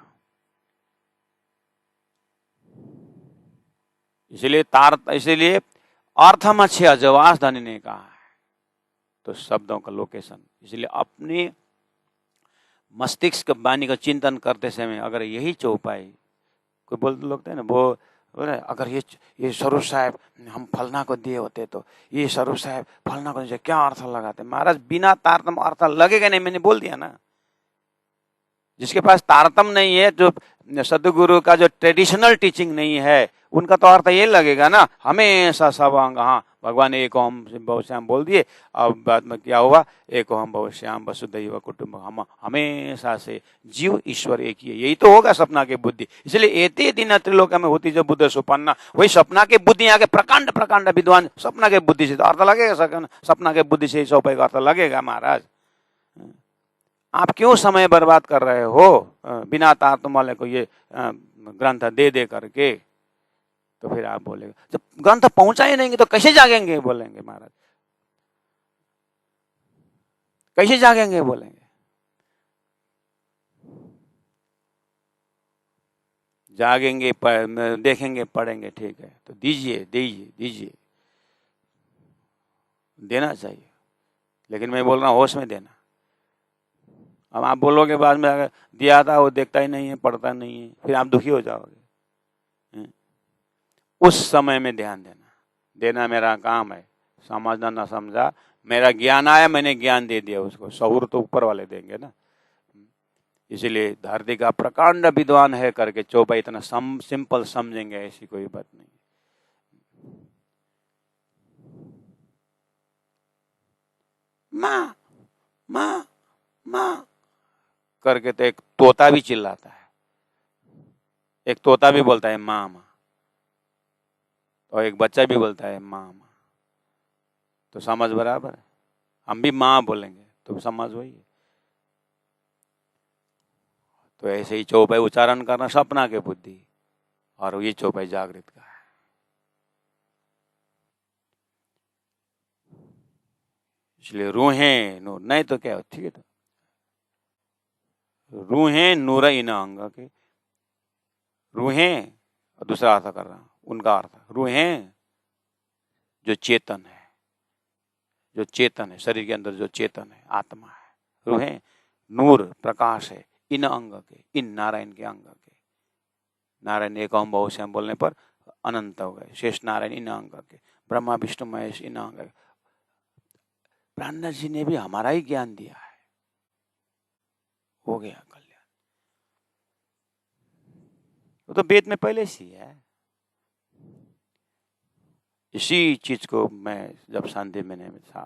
इसलिए अर्थम अच्छे अजवास धनी ने कहा है, तो शब्दों का लोकेशन। इसलिए अपने मस्तिष्क वाणी का चिंतन करते समय अगर यही चौपाई, कोई बोलते लोग हैं ना, वो अगर ये स्वरूप साहब हम फलना को दिए होते तो ये स्वरूप साहब फलना को दिए, क्या अर्थ लगाते? महाराज बिना तारतम अर्थ लगेगा नहीं, मैंने बोल दिया ना। जिसके पास तारतम नहीं है, जो सदगुरु का जो ट्रेडिशनल टीचिंग नहीं है, उनका तो अर्थ ये लगेगा ना, हमेशा सब अंग, हाँ भगवान एक ओम बहुश्याम बोल दिए, अब बाद में क्या हुआ, एक ओम बहुश्याम वसुदैव कुटुंब, हम हमेशा से जीव ईश्वर एक ही है, यही तो होगा सपना के बुद्धि। इसलिए एते दिन त्रिलोक में होती जो बुद्ध सुपन्ना, वही सपना के बुद्धि आगे प्रकांड प्रकांड विद्वान सपना के बुद्धि से तो अर्थ लगेगा, सपना के बुद्धि से सौंपे का अर्थ लगेगा। महाराज आप क्यों समय बर्बाद कर रहे हो बिना तारतम वाले को ये ग्रंथ दे करके? तो फिर आप बोलेंगे जब ग्रंथ पहुंचा ही नहीं तो कैसे जागेंगे, बोलेंगे महाराज, कैसे जागेंगे बोलेंगे। जागेंगे, देखेंगे, पढ़ेंगे, ठीक है, तो दीजिए, देना चाहिए, लेकिन मैं बोल रहा हूँ होश में देना। अब आप बोलोगे बाद में अगर दिया था वो देखता ही नहीं है, पढ़ता नहीं है, फिर आप दुखी हो जाओगे। उस समय में ध्यान देना मेरा काम है। समझना ना समझा, मेरा ज्ञान आया, मैंने ज्ञान दे दिया उसको, सहूर तो ऊपर वाले देंगे ना। इसलिए धरती का प्रकांड विद्वान है करके चौपाई इतना सिंपल समझेंगे, ऐसी कोई बात नहीं। माँ माँ माँ करके तो एक तोता भी चिल्लाता है, एक तोता भी बोलता है माँ माँ, और एक बच्चा भी बोलता है माँ माँ, तो समझ बराबर है। हम भी माँ बोलेंगे तो समझ वही है। तो ऐसे ही चौपाई उच्चारण करना सपना के बुद्धि, और ये चौपाई जागृत का है। इसलिए रूहें नूर, नहीं तो क्या, ठीक है, तो रूहें नूर इन अंग के, रूहें, दूसरा अर्थ कर रहा हूं, उनका अर्थ रूहें जो चेतन है, जो चेतन है, शरीर के अंदर जो चेतन है, आत्मा है। रूहें नूर प्रकाश है इन अंग के, इन नारायण के अंग के। नारायण एक ओम बहुश्याम बोलने पर अनंत हो गए, शेष नारायण इन अंग के, ब्रह्मा विष्णु महेश इन अंग के। प्राणनाथ जी ने भी हमारा ही ज्ञान दिया है, हो गया कल्याण। वो तो वेद में पहले से ही है। इसी चीज को मैं जब शांति में था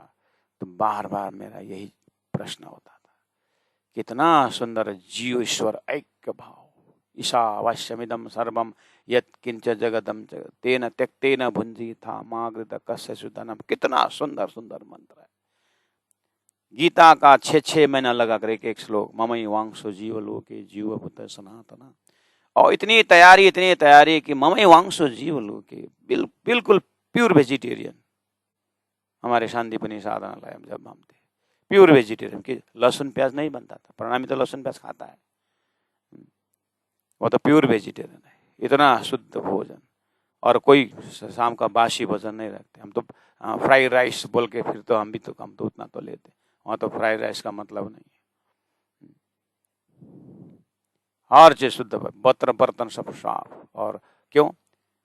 तो बार बार मेरा यही प्रश्न होता था, कितना सुंदर जीव ईश्वर ऐक्य भाव, ईशावास्यमिदं सर्वम यत् किंच जगदम जगत तेन त्यक्तेन भुंजी था मागृत कस्य सुधनम। कितना सुंदर सुंदर मंत्र है। गीता का 6 महीना लगा कर एक श्लोक, ममई वांशो जीव लोके जीव बुद्ध सनातना। और इतनी तैयारी कि ममई वांशो जीव लोके, बिल्कुल प्योर वेजिटेरियन। हमारे शांतिपुनी साधनालय में जब हम थे, प्योर वेजिटेरियन, कि लहसुन प्याज नहीं बनता था। प्रणामी तो लहसुन प्याज खाता है, वो तो प्योर वेजिटेरियन है। इतना शुद्ध भोजन, और कोई शाम का बासी भोजन नहीं रखते। हम तो फ्राइड राइस बोल के फिर तो हम तो उतना तो लेते, वहाँ तो फ्राइड राइस का मतलब नहीं है। हर चीज शुद्ध, बत्र बर्तन सब साफ। और क्यों?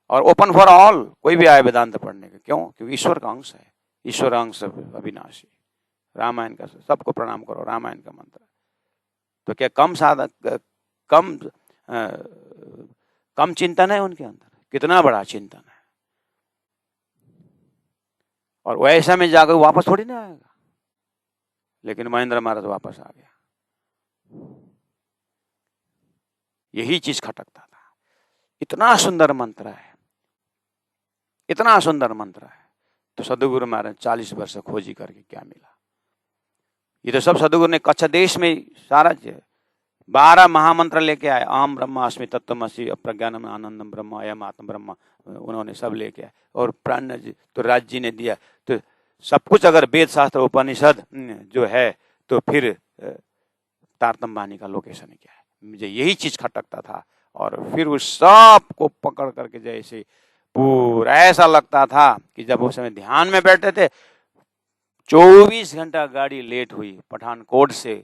और ओपन फॉर ऑल, कोई भी आए वेदांत पढ़ने के। क्यों? क्योंकि ईश्वर का अंश है, ईश्वर अंश अविनाशी। रामायण का सबको प्रणाम करो, रामायण का मंत्र। तो क्या कम साधक, कम चिंतन है उनके अंदर? कितना बड़ा चिंतन है। और वैसा में जाकर वापस थोड़ी ना आएगा। लेकिन महेंद्र महाराज वापस आ गया, यही चीज खटकता था। इतना सुंदर मंत्र है, इतना सुंदर मंत्र है। तो सदगुरु महाराज 40 वर्ष खोजी करके क्या मिला? ये तो सब सदगुरु ने कच्छ देश में सारा 12 महामंत्र लेके आए। अहम ब्रह्मास्मि तत्त्वमसि अप्रज्ञानम आनंदम ब्रह्म अयम आत्म ब्रह्म, उन्होंने सब लेके आए। और प्राण तो राज जी ने दिया। तो सब कुछ अगर वेद शास्त्र उपनिषद जो है, तो फिर तारतम वाणी का लोकेशन क्या है? मुझे यही चीज खटकता था। और फिर उस सब को पकड़ करके जैसे पूरा ऐसा लगता था कि जब उस समय ध्यान में बैठे थे, 24 घंटा गाड़ी लेट हुई पठानकोट से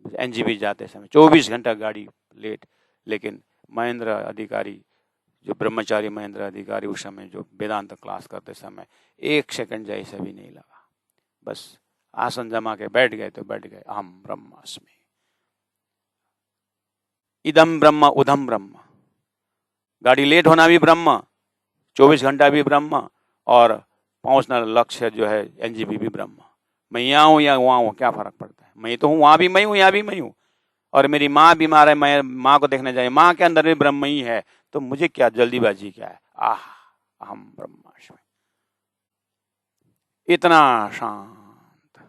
एनजीबी जाते समय, 24 घंटा गाड़ी लेट। लेकिन महेंद्र अधिकारी, जो ब्रह्मचारी महेंद्र अधिकारी, उस समय जो वेदांत क्लास करते समय 1 सेकंड जैसे भी नहीं लगा। बस आसन जमा के बैठ गए तो बैठ गए। अहम ब्रह्मास्मि, इदम ब्रह्म उधम ब्रह्म। गाड़ी लेट होना भी ब्रह्म, 24 घंटा भी ब्रह्म, और पहुंचना लक्ष्य जो है एनजीबी भी ब्रह्म। मैं यहाँ हूँ या वहाँ हूँ, क्या फर्क पड़ता है? मैं तो हूँ, वहां भी मैं हूँ, यहाँ भी मैं हूँ। और मेरी माँ बीमार है, मैं माँ को देखने जाए, माँ के अंदर भी ब्रह्म ही है। तो मुझे क्या जल्दीबाजी क्या है? अहम ब्रह्मास्मि। इतना शांत,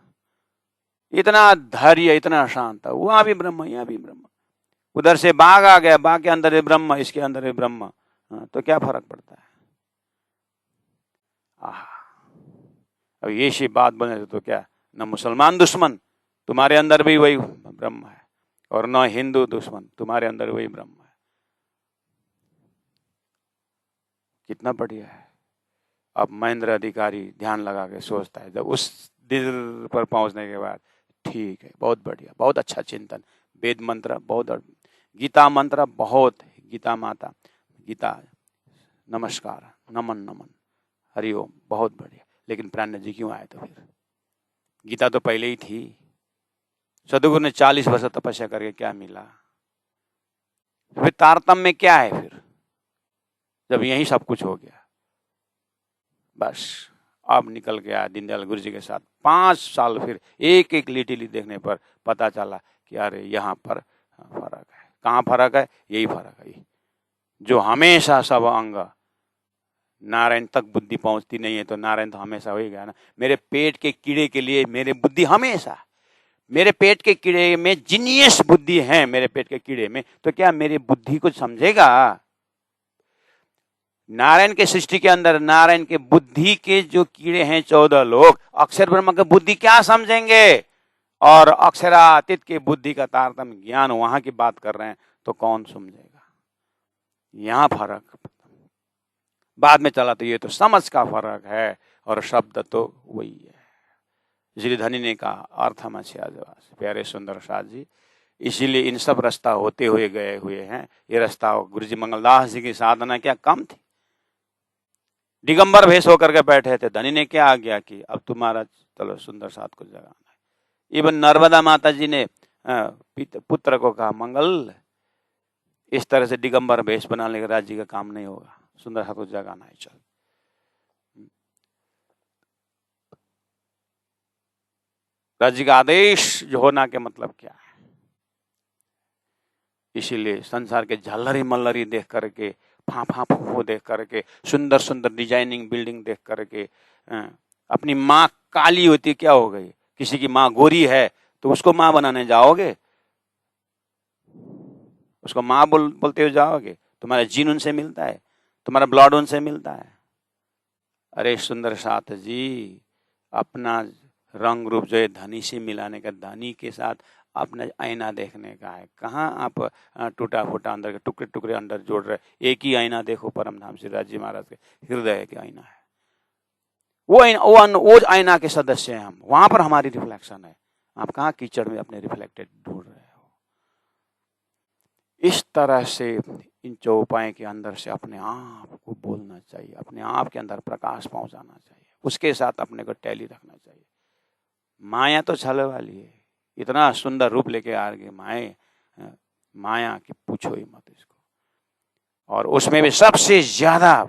इतना धैर्य, इतना शांत। वहां भी ब्रह्म, यहाँ भी ब्रह्म। उधर से बाघ आ गया, बाघ के अंदर है ब्रह्म, इसके अंदर है ब्रह्म। तो क्या फर्क पड़ता है? अब ये सी बात बने तो क्या, न मुसलमान दुश्मन, तुम्हारे अंदर भी वही ब्रह्म है, और न हिंदू दुश्मन, तुम्हारे अंदर वही ब्रह्म है। कितना बढ़िया है। अब महेंद्र अधिकारी ध्यान लगा के सोचता है, जब उस दिल पर पहुंचने के बाद, ठीक है, बहुत बढ़िया, बहुत अच्छा चिंतन। वेद मंत्र बहुत, गीता मंत्र बहुत, गीता माता, गीता नमस्कार, नमन नमन, हरिओम, बहुत बढ़िया। लेकिन प्राण जी क्यों आए? तो फिर गीता तो पहले ही थी। सदगुरु ने 40 वर्ष तपस्या करके क्या मिला? फिर तारतम्य में क्या है फिर, जब यही सब कुछ हो गया? बस अब निकल गया दीनदयाल गुरु जी के साथ 5 साल। फिर एक एक लिटिली देखने पर पता चला कि अरे यहाँ पर फर्क है। कहाँ फर्क है? यही फर्क है, जो हमेशा सब अंग नारायण तक बुद्धि पहुंचती नहीं है, तो नारायण तो हमेशा हो ही गया ना। मेरे पेट के कीड़े के लिए मेरे बुद्धि हमेशा, मेरे पेट के कीड़े में जीनियस बुद्धि है, मेरे पेट के कीड़े में, तो क्या मेरी बुद्धि को समझेगा? नारायण के सृष्टि के अंदर नारायण के बुद्धि के जो कीड़े हैं 14 लोग, अक्षर ब्रह्म के बुद्धि क्या समझेंगे? और अक्षरातीत के बुद्धि का तारतम्य ज्ञान, वहां की बात कर रहे हैं, तो कौन समझेगा? यहां फर्क बाद में चला तो ये तो समझ का फर्क है, और शब्द तो वही है। इसलिए धनी ने कहा अर्थमस्याजवास, प्यारे सुंदर साथ जी, इसीलिए इन सब रास्ता होते हुए गए हुए हैं। ये रास्ता गुरु जी मंगलदास जी की साधना क्या कम थी? दिगंबर भेष होकर के बैठे थे। धनी ने क्या आज्ञा की? अब तुम्हारा चलो सुंदर साथ को जगाना है। इवन नर्मदा माता जी ने पुत्र को कहा, मंगल, इस तरह से दिगंबर भेष बनाने के राज्य का काम नहीं होगा, सुंदर साथ को जगाना है, चल। राज्य का आदेश जो होना के मतलब क्या है? इसीलिए संसार के झल्लरी मल्लरी देख करके, फाफा फूफो देख करके, सुंदर सुंदर डिजाइनिंग बिल्डिंग देख करके, अपनी माँ काली होती क्या हो गई? किसी की माँ गोरी है तो उसको माँ बनाने जाओगे? उसको माँ बोलते हुए जाओगे? तुम्हारा जीन उनसे मिलता है, तुम्हारा ब्लड उनसे मिलता है। अरे सुंदर साथ जी, अपना रंग रूप जो है धनी से मिलाने का, धनी के साथ अपना आईना देखने का है। कहाँ आप टूटा फूटा अंदर के टुकड़े टुकड़े अंदर जोड़ रहे? एक ही आईना देखो, परमधाम श्री राज जी महाराज के हृदय के आईना है। वो आईना के सदस्य हैं हम, वहां पर हमारी रिफ्लेक्शन है। आप कहाँ कीचड़ में अपने रिफ्लेक्टेड ढूंढ रहे हो? इस तरह से इन चौपाई के अंदर से अपने आप को बोलना चाहिए, अपने आप के अंदर प्रकाश पहुंचाना चाहिए, उसके साथ अपने को टैली रखना चाहिए। माया तो छल वाली है, इतना सुंदर रूप लेके आ गए माया की पूछो ही मत इसको। और उसमें भी सबसे ज्यादा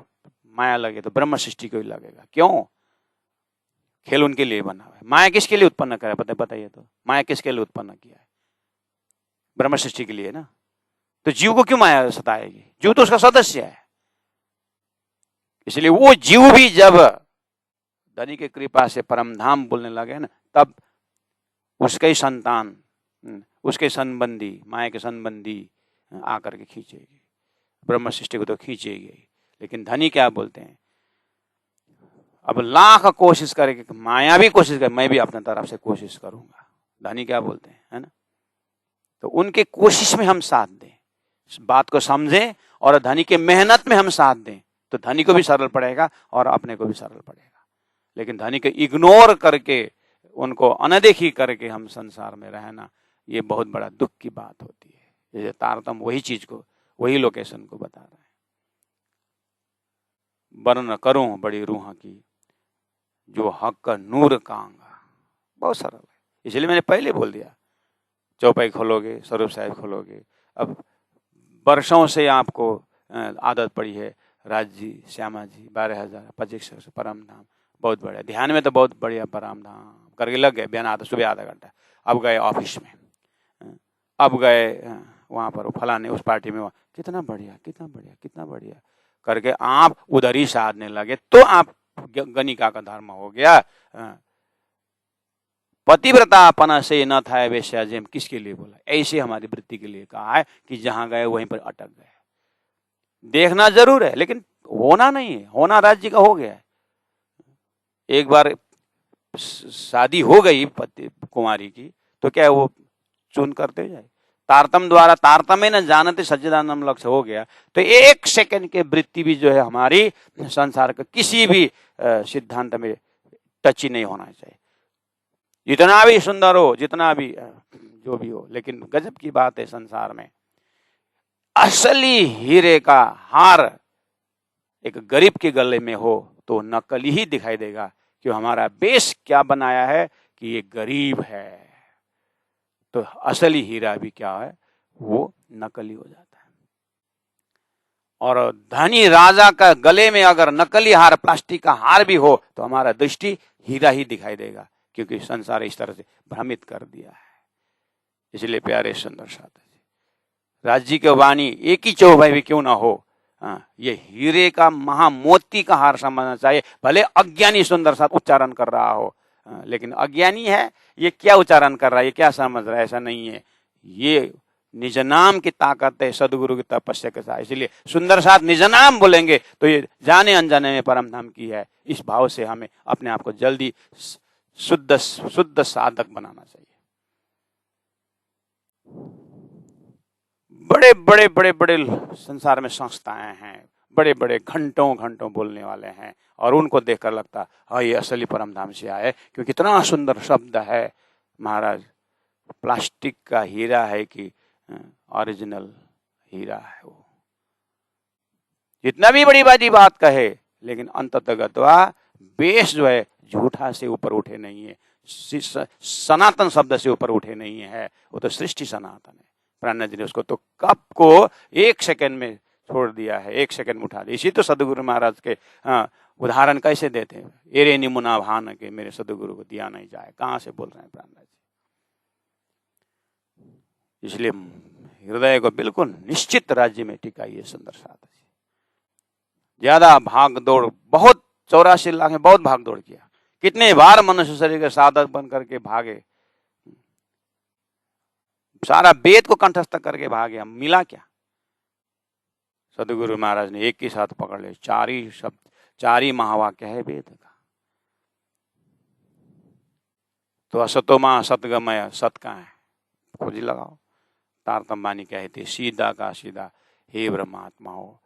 माया लगे तो ब्रह्म सृष्टि को ही लगेगा। क्यों? खेल उनके लिए बना हुआ है। माया किसके लिए उत्पन्न करा? बताइए तो, माया किसके लिए उत्पन्न किया है? ब्रह्म सृष्टि के लिए ना। तो जीव को क्यों माया सताएगी? जीव तो उसका सदस्य है। इसलिए वो जीव भी जब धनी की कृपा से परमधाम बोलने लगे ना, तब उसके ही संतान, उसके संबंधी, माया के संबंधी आकर के खींचेगी। ब्रह्म सृष्टि को तो खींचेगी, लेकिन धनी क्या बोलते हैं? अब लाख कोशिश करके, माया भी कोशिश करे, मैं भी अपने तरफ से कोशिश करूंगा। धनी क्या बोलते हैं, है ना? तो उनके कोशिश में हम साथ दें, इस बात को समझें, और धनी के मेहनत में हम साथ दें, तो धनी को भी सरल पड़ेगा और अपने को भी सरल पड़ेगा। लेकिन धनी को इग्नोर करके, उनको अनदेखी करके हम संसार में रहना, ये बहुत बड़ा दुख की बात होती है। ये तारतम्य वही चीज को, वही लोकेशन को बता रहा है। वर्ण करूं बड़ी रूह की, जो हक का नूर कांगा। बहुत सरल है, इसलिए मैंने पहले बोल दिया। चौपाई खोलोगे, स्वरूप साहिब खोलोगे। अब वर्षों से आपको आदत पड़ी है, राज जी, श्यामा जी, 12,000 2500 परम धाम, बहुत बढ़िया। ध्यान में तो बहुत बढ़िया परम धाम करके लग गए, बयान आता सुबह आधा घंटा। अब गए ऑफिस में, अब गए वहां पर फलाने उस पार्टी में, कितना बढ़िया कितना बढ़िया कितना बढ़िया करके आप उधर ही साधने लगे, तो आप गणिका का धर्म हो गया। पतिव्रतापन से न था वेश्या जेम, किसके लिए बोला? ऐसे हमारी वृत्ति के लिए कहा है कि जहां गए वहीं पर अटक गए। देखना जरूर है, लेकिन होना नहीं है। होना राज्य का हो गया है। एक बार शादी हो गई पति कुमारी की, तो क्या वो चुन करते जाए? तारतम द्वारा तारतम्य न जानते सच्चिदानंद लक्ष्य हो गया, तो एक सेकंड के वृत्ति भी जो है हमारी संसार का किसी भी सिद्धांत में टच ही नहीं होना चाहिए। जितना भी सुंदर हो, जितना भी जो भी हो, लेकिन गजब की बात है, संसार में असली हीरे का हार एक गरीब के गले में हो तो नकली ही दिखाई देगा कि हमारा बेस क्या बनाया है कि ये गरीब है। तो असली हीरा भी क्या है, वो नकली हो जाता है। और धनी राजा का गले में अगर नकली हार, प्लास्टिक का हार भी हो, तो हमारा दृष्टि हीरा ही दिखाई देगा, क्योंकि संसार इस तरह से भ्रमित कर दिया है। इसलिए प्यारे सुंदर साथ राज्य की वाणी एक ही चौभाई भी क्यों ना हो, ये हीरे का महामोती का हार समझना चाहिए। भले अज्ञानी सुंदर साथ उच्चारण कर रहा हो, लेकिन अज्ञानी है, ये क्या उच्चारण कर रहा है, ये क्या समझ रहा है, ऐसा नहीं है। ये निज नाम की ताकत है, सदगुरु की तपस्या के साथ। इसलिए सुंदर साथ निज नाम बोलेंगे तो ये जाने अनजाने में परम धाम की है। इस भाव से हमें अपने आप को जल्दी शुद्ध साधक बनाना चाहिए। बड़े संसार में संस्थाएं हैं, बड़े बड़े घंटों बोलने वाले हैं, और उनको देखकर लगता हाँ ये असली परम धाम से आए, क्योंकि इतना सुंदर शब्द है। महाराज, प्लास्टिक का हीरा है कि ओरिजिनल हीरा है वो। जितना भी बड़ी बात कहे, लेकिन अंततगतवा बेस जो है झूठा से ऊपर उठे नहीं है, सनातन शब्द से ऊपर उठे नहीं है। वो तो सृष्टि सनातन है। प्राणनाथ जी ने उसको तो कप को एक सेकंड में छोड़ दिया है, एक सेकंड में उठा दिया। इसी तो सदगुरु महाराज के उदाहरण कैसे देते हैं, एरे निमुना भान के मेरे सदगुरु को दिया नहीं जाए, कहां से बोल रहे हैं प्राणनाथ जी। इसलिए हृदय को बिल्कुल निश्चित राज्य में टिकाइए सुंदर साथ। ज्यादा भाग दौड़, बहुत 84 लाख में बहुत भाग दौड़ किया, कितने बार मनुष्य शरीर के साधक बन करके भागे, सारा वेद को कंठस्थ करके भागे, मिला क्या? सदगुरु महाराज ने एक ही साथ पकड़ ले, 4 ही शब्द, 4 ही महावाक्य है वेद का। तो असतोमा सतगमय, सत का है, खोज लगाओ। तारतम्य वाणी कहते सीधा का सीधा, हे ब्रह्मात्मा हो।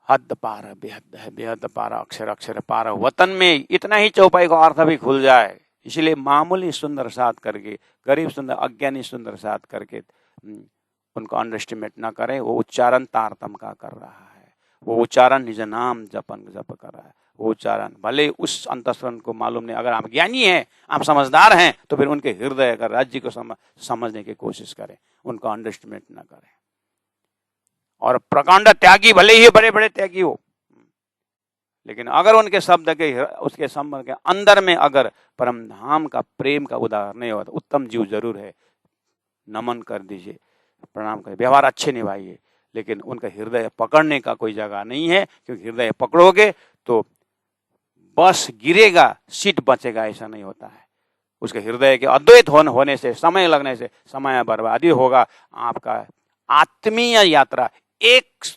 हद पार बेहद है, बेहद पार अक्षर अक्षर पार। वतन में इतना ही चौपाई का अर्थ भी खुल जाए, इसलिए मामूली सुंदर साथ करके, गरीब सुंदर, अज्ञानी सुंदर साथ करके उनको अंडरस्टिमेट ना करें। वो उच्चारण तारतम का कर रहा है, वो उच्चारण निज नाम जप कर रहा है। वो उच्चारण भले उस अंतःस्करण को मालूम नहीं, अगर आप ज्ञानी हैं, आप समझदार हैं, तो फिर उनके हृदय का राज्य को समझने की कोशिश करें, उनको अंडरस्टिमेट ना करें। और प्रकांड त्यागी भले ही बड़े बड़े त्यागी हो, लेकिन अगर उनके शब्द के, उसके संबंध के अंदर में अगर परम धाम का प्रेम का उदाहरण नहीं होता, उत्तम जीव जरूर है, नमन कर दीजिए, प्रणाम करिए, व्यवहार अच्छे निभाइए, लेकिन उनका हृदय पकड़ने का कोई जगह नहीं है। क्योंकि हृदय पकड़ोगे तो बस गिरेगा, सीट बचेगा, ऐसा नहीं होता है। उसके हृदय के अद्वैत होने से, समय लगने से समय बर्बादी होगा। आपका आत्मीय यात्रा एक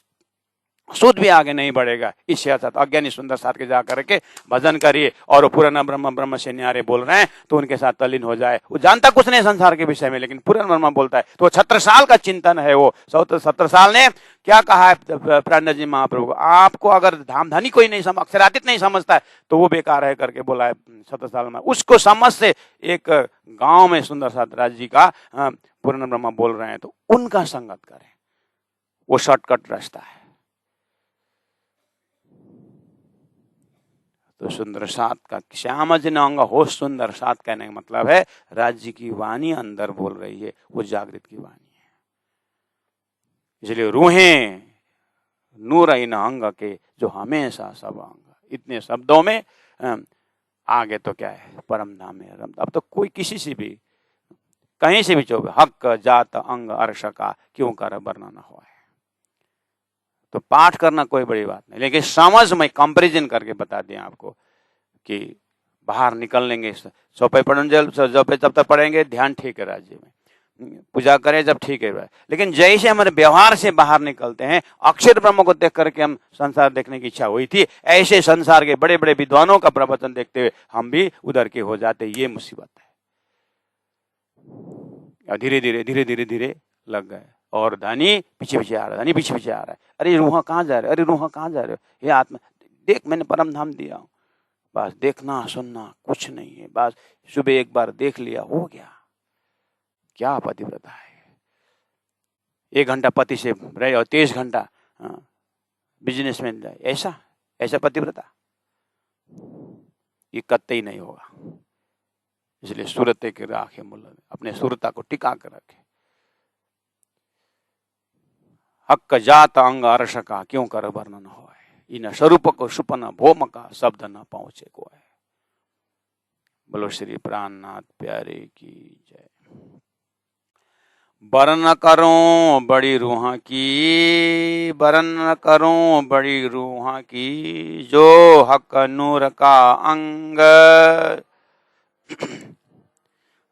सूद भी आगे नहीं बढ़ेगा। इससे अच्छा अज्ञानी सुंदर साथ के जा करके भजन करिए, और पुराना ब्रह्म ब्रह्म से न्यारे बोल रहे हैं तो उनके साथ तल्लीन हो जाए। वो जानता कुछ नहीं संसार के विषय में, लेकिन पुराना ब्रह्म बोलता है तो 70 साल का चिंतन है। वो 70 साल ने क्या कहा है प्राणनाथ जी महाप्रभु को, आपको अगर धामधनी कोई नहीं अक्षरातीत नहीं समझता है तो वो बेकार है करके बोला है 70 साल में। उसको समझ से एक गांव में सुंदर साथ राज जी का पुराना ब्रह्म बोल रहे हैं, तो उनका संगत करें, वो शॉर्टकट रास्ता है। तो सुंदर साथ का श्याम जिन अंग हो सुंदर साथ कहने का मतलब है राज्य की वाणी अंदर बोल रही है, वो जागृत की वाणी है। इसलिए रूहें नूर इन अंग के जो हमेशा सब अंग, इतने शब्दों में आगे तो क्या है, परम धाम में रम। अब तो कोई किसी से भी कहीं से भी चौबे हक जात अंग अर्श का क्यों कर वर्णन हुआ है। तो पाठ करना कोई बड़ी बात नहीं, लेकिन समझ में कंपैरिजन करके बता दें आपको कि बाहर निकल लेंगे, चौपाई पढ़ेंगे, जब तक पढ़ेंगे ध्यान ठीक है, राज्य में पूजा करें जब ठीक है, लेकिन जैसे हमारे व्यवहार से बाहर निकलते हैं, अक्षर ब्रह्म को देख करके हम संसार देखने की इच्छा हुई थी, ऐसे संसार के बड़े बड़े विद्वानों का प्रवचन देखते हुए हम भी उधर के हो जाते। ये मुसीबत है। धीरे धीरे लग गए, और धनी पीछे पीछे आ रहा है, धनी पीछे पीछे आ रहा है। अरे रूहा कहाँ जा रहे हो, अरे रूहा कहाँ जा रहे हो, ये आत्मा देख, मैंने परम धाम दिया हूँ, बस देखना सुनना कुछ नहीं है, बस सुबह एक बार देख लिया हो गया। क्या पतिव्रता है, 1 घंटा पति से रहे और 23 घंटा बिजनेस में जाए, ऐसा पतिव्रता ये कतई नहीं होगा। इसलिए सूरते के राखे मुल्ला, अपने सूरता को टिका कर रखे। हक जात अंग अर्श का क्यों कर वर्णन हो, इन स्वरूप को सुपन भोम का शब्द न पहुंचे को है। बोलो श्री प्राणनाथ प्यारे की जय। वर्ण करूं बड़ी रूहा की, वर्ण करूं बड़ी रूहा की, जो हक नूर का अंग,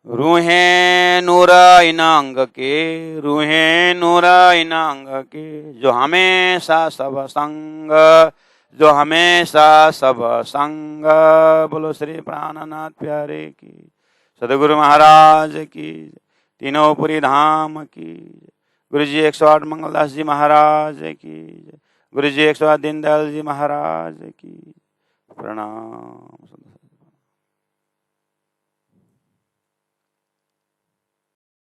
रूहे नूरा इन अंग के, रूहे नूरा इन अंग के, जो हमेशा सब संग, जो हमेशा सब संग। बोलो श्री प्राणनाथ प्यारे की, सदगुरु महाराज की, तीनों पुरी धाम की, गुरु जी 108 मंगलदास जी महाराज की, गुरु जी 108 दीनदयाल जी महाराज की प्रणाम।